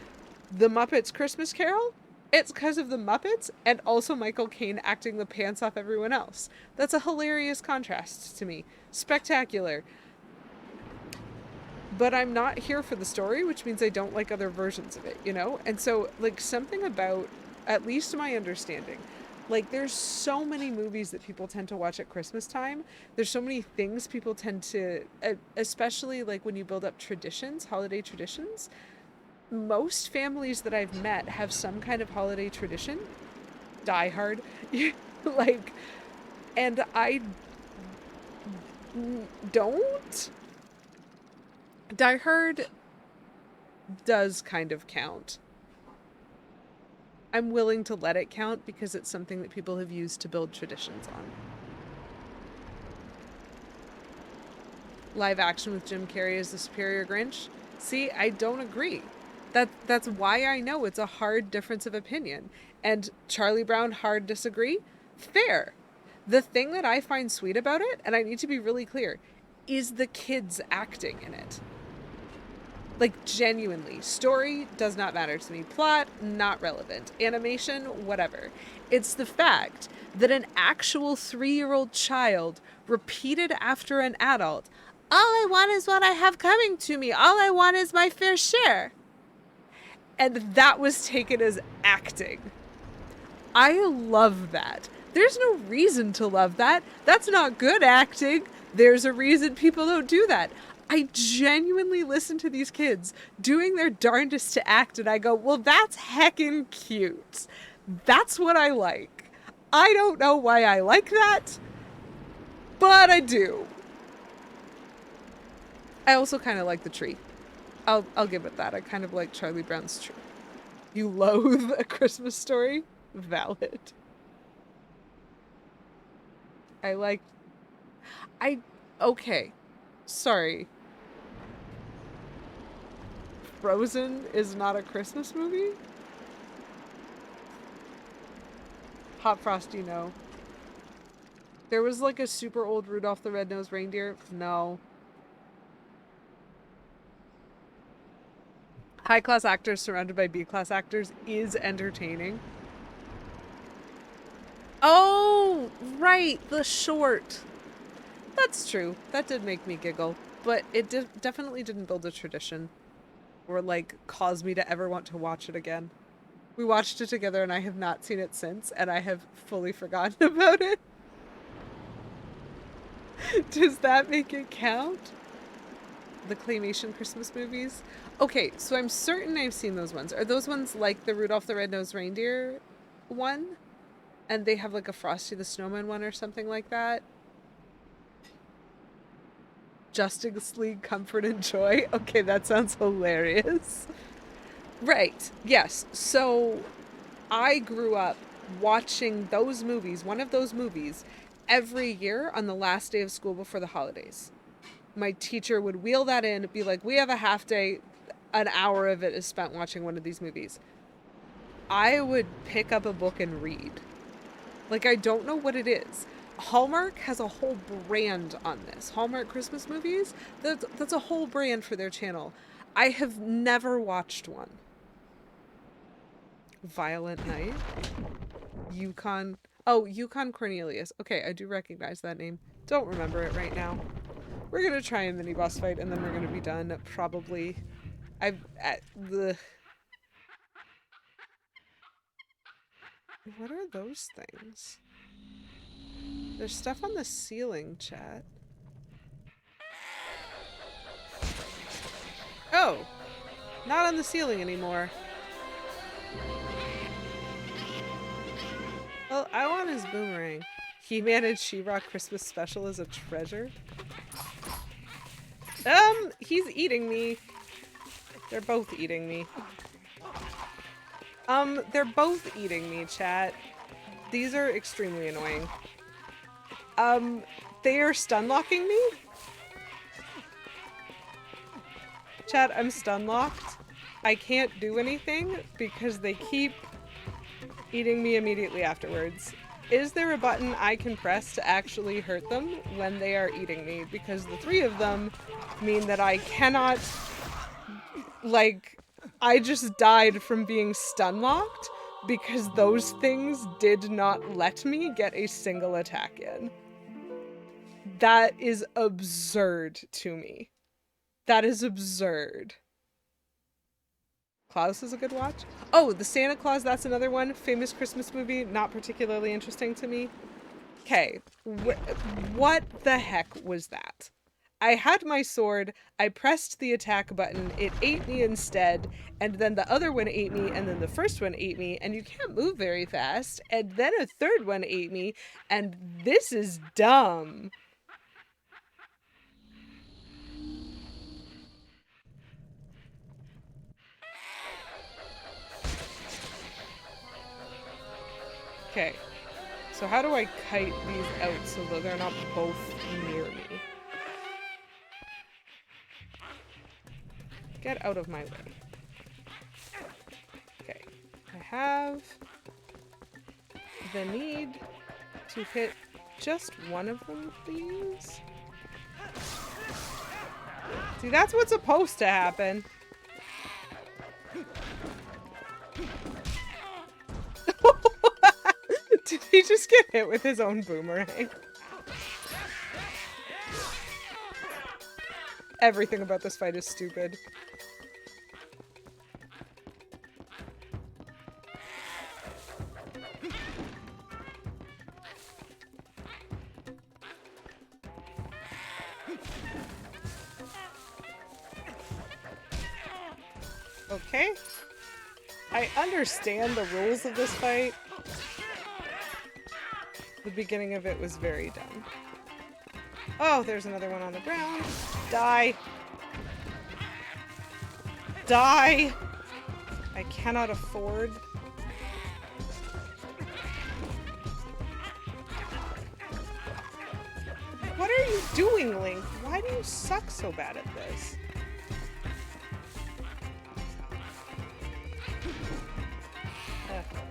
The Muppets Christmas Carol? It's because of the Muppets and also Michael Caine acting the pants off everyone else. That's a hilarious contrast to me. Spectacular. But I'm not here for the story, which means I don't like other versions of it, you know? And so, like, something about, at least to my understanding, like, there's so many movies that people tend to watch at Christmas time. There's so many things people tend to, especially, like, when you build up traditions, holiday traditions. Most families that I've met have some kind of holiday tradition. Die Hard. Like, and I don't. Die Hard does kind of count. I'm willing to let it count because it's something that people have used to build traditions on. Live action with Jim Carrey as the superior Grinch? See, I don't agree. That's why I know it's a hard difference of opinion. And Charlie Brown, hard disagree? Fair. The thing that I find sweet about it, and I need to be really clear, is the kids acting in it. Like, genuinely. Story does not matter to me. Plot, not relevant. Animation, whatever. It's the fact that an actual 3-year-old child repeated after an adult, all I want is what I have coming to me. All I want is my fair share. And that was taken as acting. I love that. There's no reason to love that. That's not good acting. There's a reason people don't do that. I genuinely listen to these kids doing their darndest to act, and I go, well, that's heckin' cute. That's what I like. I don't know why I like that, but I do. I also kind of like the tree. I'll give it that. I kind of like Charlie Brown's tree. You loathe A Christmas Story? Valid. Okay. Sorry. Frozen is not a Christmas movie? Hot Frosty, no. There was like a super old Rudolph the Red-Nosed Reindeer? No. High-class actors surrounded by B-class actors is entertaining. Oh, right, the short. That's true. That did make me giggle. But it definitely didn't build a tradition. Or, like, cause me to ever want to watch it again. We watched it together and I have not seen it since, and I have fully forgotten about it. Does that make it count? The claymation Christmas movies? Okay, so I'm certain I've seen those ones. Are those ones like the Rudolph the Red-Nosed Reindeer one? And they have like a Frosty the Snowman one or something like that? Justice League Comfort and Joy? Okay, that sounds hilarious. Right, yes. So I grew up watching those movies, one of those movies, every year on the last day of school before the holidays. My teacher would wheel that in, be like, we have a half day, an hour of it is spent watching one of these movies. I would pick up a book and read. Like, I don't know what it is. Hallmark has a whole brand on this. Hallmark Christmas movies, that's a whole brand for their channel. I have never watched one. Violent Night? Yukon Cornelius. Okay, I do recognize that name. Don't remember it right now. We're gonna try a mini boss fight and then we're gonna be done, probably. What are those things? There's stuff on the ceiling, chat. Oh! Not on the ceiling anymore. Well, I want his boomerang. He-Man and She-Ra Christmas special is a treasure. He's eating me. They're both eating me. They're both eating me, chat. These are extremely annoying. They are stun locking me? Chat, I'm stun locked. I can't do anything because they keep eating me immediately afterwards. Is there a button I can press to actually hurt them when they are eating me? Because the three of them mean that I cannot, like, I just died from being stun locked because those things did not let me get a single attack in. That is absurd to me. That is absurd. Klaus is a good watch. Oh, the Santa Claus, that's another one. Famous Christmas movie, not particularly interesting to me. Okay, what the heck was that? I had my sword, I pressed the attack button, it ate me instead, and then the other one ate me, and then the first one ate me, and you can't move very fast, and then a third one ate me, and this is dumb. Okay, so how do I kite these out so that they're not both near me? Get out of my way. Okay, I have the need to hit just one of them, please. See, that's what's supposed to happen. Did he just get hit with his own boomerang? Everything about this fight is stupid. Okay. I understand the rules of this fight. The beginning of it was very dumb. Oh, there's another one on the ground. Die. Die! I cannot afford. What are you doing, Link? Why do you suck so bad at this?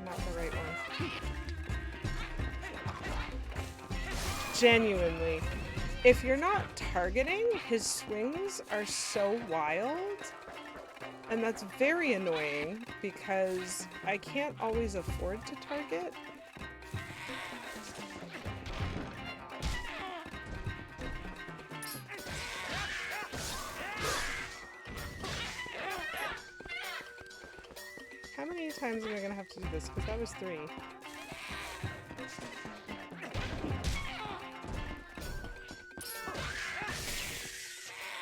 Not the right one. Genuinely. If you're not targeting, his swings are so wild. And that's very annoying because I can't always afford to target. How many times am I gonna have to do this? Because that was 3.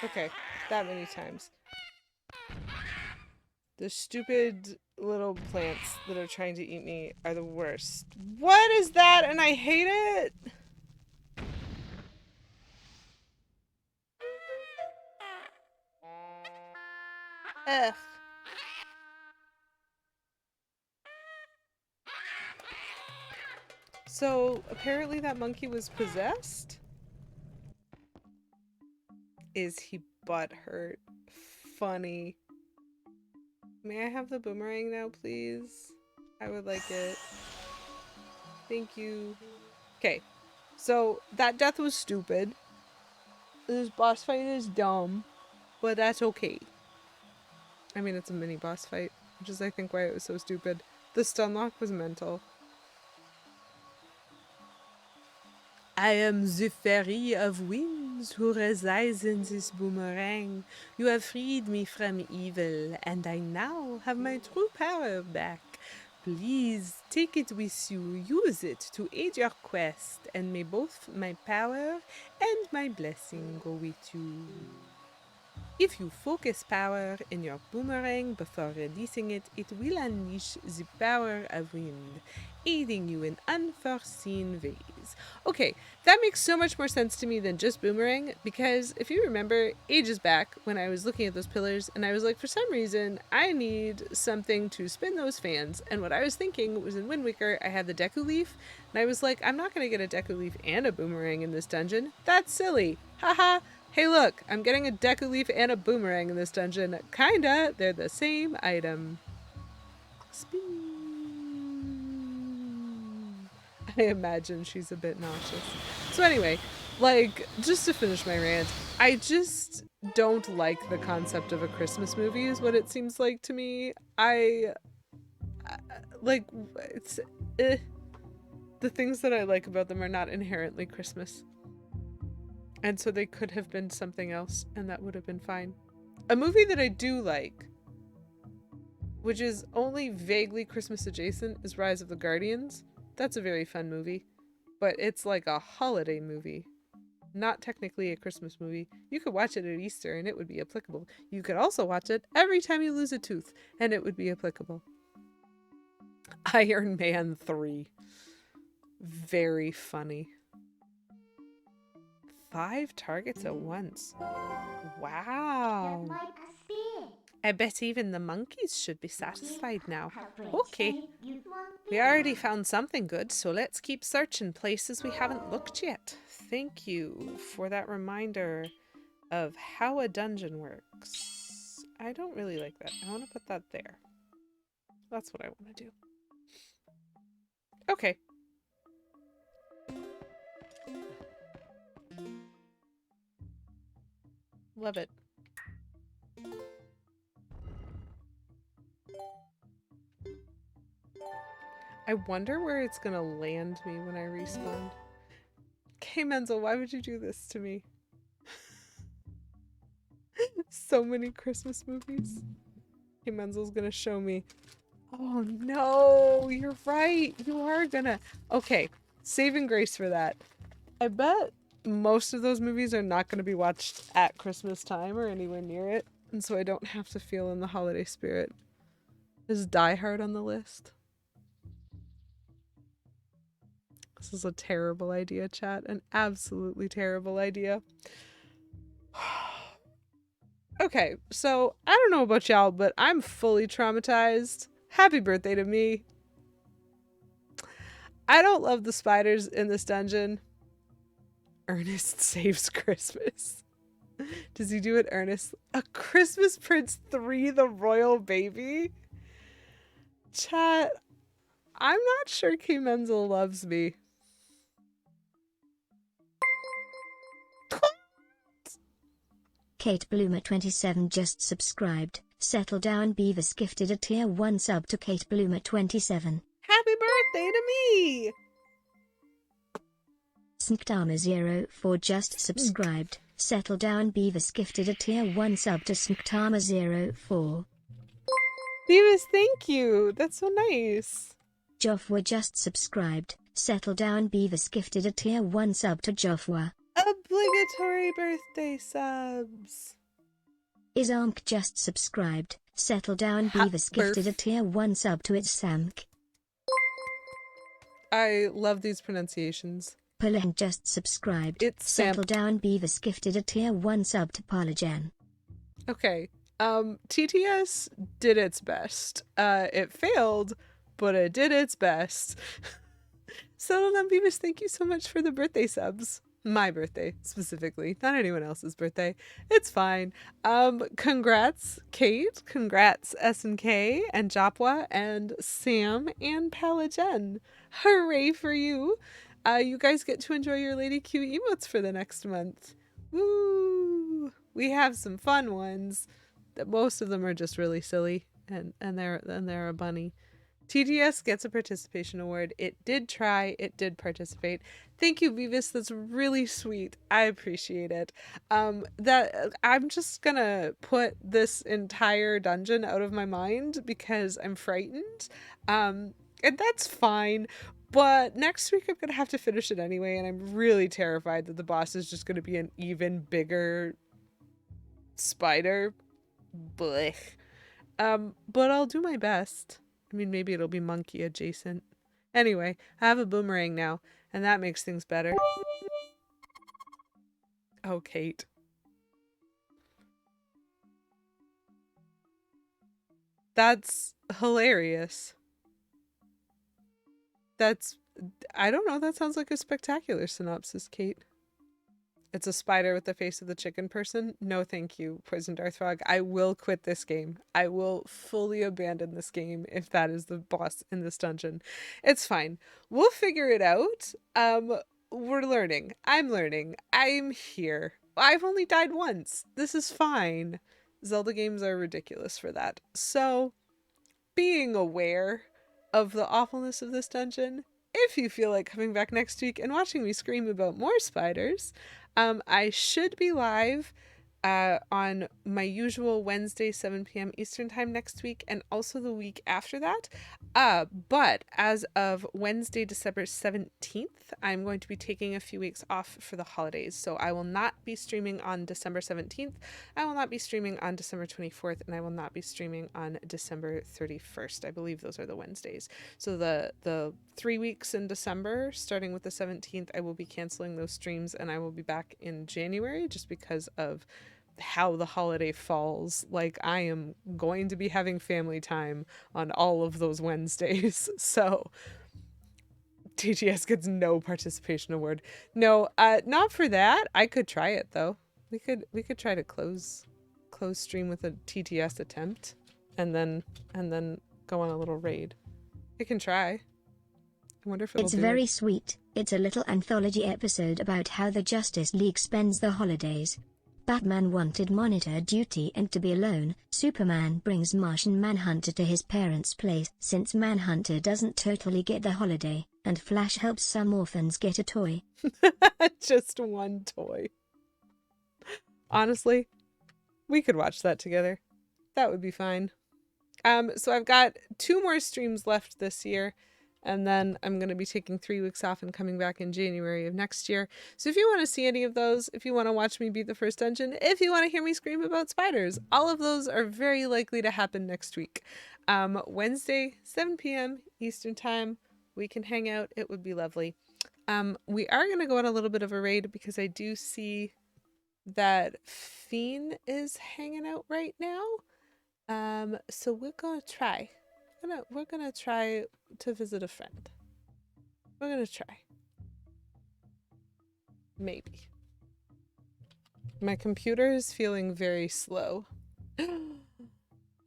Okay, that many times. The stupid little plants that are trying to eat me are the worst. What is that? And I hate it! Ugh. So, apparently that monkey was possessed? Is he butthurt? Funny. May I have the boomerang now, please? I would like it. Thank you. Okay, so that death was stupid. This boss fight is dumb, but that's okay. I mean, it's a mini boss fight, which is I think why it was so stupid. The stun lock was mental. I am the fairy of winds who resides in this boomerang. You have freed me from evil, and I now have my true power back. Please take it with you, use it to aid your quest, and may both my power and my blessing go with you. If you focus power in your boomerang before releasing it, it will unleash the power of wind, aiding you in unforeseen ways. Okay, that makes so much more sense to me than just boomerang, because if you remember ages back when I was looking at those pillars and I was like, for some reason, I need something to spin those fans. And what I was thinking was in Wind Waker, I had the Deku Leaf, and I was like, I'm not going to get a Deku Leaf and a boomerang in this dungeon. That's silly. Haha. Hey look, I'm getting a Deku Leaf and a boomerang in this dungeon. Kinda, they're the same item. Spin. I imagine she's a bit nauseous. So anyway, like, just to finish my rant, I just don't like the concept of a Christmas movie is what it seems like to me. Like, it's, the things that I like about them are not inherently Christmas. And so they could have been something else, and that would have been fine. A movie that I do like, which is only vaguely Christmas adjacent, is Rise of the Guardians. That's a very fun movie, but it's like a holiday movie, not technically a Christmas movie. You could watch it at Easter and it would be applicable. You could also watch it every time you lose a tooth and it would be applicable. Iron Man 3. Very funny. 5 targets at once. Wow. I bet even the monkeys should be satisfied now. Okay. We already found something good, so let's keep searching places we haven't looked yet. Thank you for that reminder of how a dungeon works. I don't really like that. I want to put that there. That's what I want to do. Okay. Love it. I wonder where it's gonna land me when I respawn. Okay, Menzel, why would you do this to me? So many Christmas movies. Okay, Menzel's gonna show me. Oh no, you're right. You are gonna. Okay, saving grace for that. I bet most of those movies are not gonna be watched at Christmas time or anywhere near it, and so I don't have to feel in the holiday spirit. Is Die Hard on the list? This is a terrible idea, chat. An absolutely terrible idea. Okay, so I don't know about y'all, but I'm fully traumatized. Happy birthday to me. I don't love the spiders in this dungeon. Ernest saves Christmas. Does he do it, Ernest? A Christmas Prince 3, the royal baby? Chat, I'm not sure K. Menzel loves me. Kate Bloomer 27 just subscribed. Settle Down Beavis gifted a tier 1 sub to Kate Bloomer 27. Happy birthday to me! Snktama04 just subscribed. Settle Down Beavis gifted a tier 1 sub to Snktama04. Beavis, thank you. That's so nice. Joffwa just subscribed. Settle Down Beavis gifted a tier 1 sub to Joffwa. Obligatory birthday subs. Izamk just subscribed. Settle Down Beavis gifted a tier 1 sub to Itsamk. I love these pronunciations. Polen just subscribed. Settle Down Beavis gifted a tier 1 sub to Parlagen. Okay. TTS did its best. It failed, but it did its best. Settle Down Beavis, thank you so much for the birthday subs. My birthday, specifically. Not anyone else's birthday. It's fine. Congrats, Kate. Congrats, SNK and Jopwa and Sam and Palagen. Hooray for you. You guys get to enjoy your Lady Q emotes for the next month. Woo! We have some fun ones. Most of them are just really silly, and they're a bunny. TGS gets a participation award. It did try. It did participate. Thank you, Beavis. That's really sweet. I appreciate it. That I'm just gonna put this entire dungeon out of my mind because I'm frightened. And that's fine. But next week I'm gonna have to finish it anyway, and I'm really terrified that the boss is just gonna be an even bigger spider. Blech. But I'll do my best. I mean, maybe it'll be monkey adjacent. Anyway, I have a boomerang now, and that makes things better. Oh, Kate. That's hilarious. That's, I don't know, that sounds like a spectacular synopsis, Kate. It's a spider with the face of the chicken person. No, thank you, Poison Darth Frog. I will quit this game. I will fully abandon this game if that is the boss in this dungeon. It's fine. We'll figure it out. We're learning. I'm learning. I'm here. I've only died once. This is fine. Zelda games are ridiculous for that. So, being aware of the awfulness of this dungeon, if you feel like coming back next week and watching me scream about more spiders, I should be live on my usual Wednesday, 7 p.m. Eastern Time next week, and also the week after that. But as of Wednesday, December 17th, I'm going to be taking a few weeks off for the holidays. So I will not be streaming on December 17th. I will not be streaming on December 24th, and I will not be streaming on December 31st. I believe those are the Wednesdays. So the 3 weeks in December, starting with the 17th, I will be canceling those streams, and I will be back in January just because of how the holiday falls. Like, I am going to be having family time on all of those Wednesdays. So TTS gets no participation award. No, not for that. I could try it though. We could try to close stream with a TTS attempt and then go on a little raid. I can try. I wonder if it'll It's do very it. sweet. It's a little anthology episode about how the Justice League spends the holidays. Batman wanted monitor duty and to be alone. Superman brings Martian Manhunter to his parents' place since Manhunter doesn't totally get the holiday, and Flash helps some orphans get a toy. Just one toy. Honestly, we could watch that together. That would be fine. So I've got 2 more streams left this year, and then I'm going to be taking 3 weeks off and coming back in January of next year. So if you want to see any of those, if you want to watch me beat the first dungeon, if you want to hear me scream about spiders, all of those are very likely to happen next week. Wednesday, 7 p.m. Eastern Time, we can hang out. It would be lovely. We are going to go on a little bit of a raid because I do see that Fiend is hanging out right now. So we're gonna try. We're gonna try to visit a friend. We're gonna try. Maybe. My computer is feeling very slow.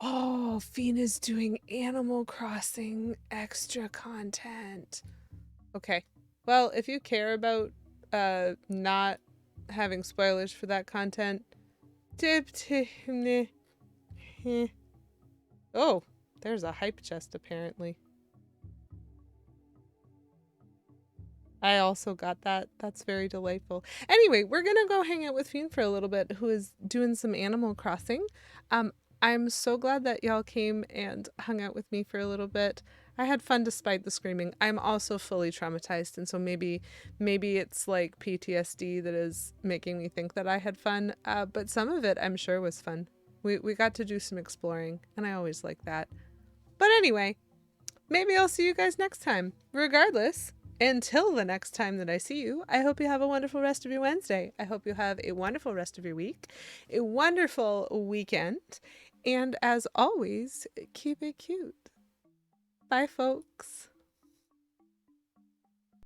Oh, Fina's doing Animal Crossing extra content. Okay. Well, if you care about not having spoilers for that content, oh, there's a hype chest apparently. I also got that. That's very delightful. Anyway, we're gonna go hang out with Fiend for a little bit, who is doing some Animal Crossing. I'm so glad that y'all came and hung out with me for a little bit. I had fun despite the screaming. I'm also fully traumatized, and so maybe it's like PTSD that is making me think that I had fun. But some of it I'm sure was fun. We got to do some exploring, and I always like that. But anyway, maybe I'll see you guys next time. Regardless, until the next time that I see you, I hope you have a wonderful rest of your Wednesday. I hope you have a wonderful rest of your week, a wonderful weekend, and as always, keep it cute. Bye, folks.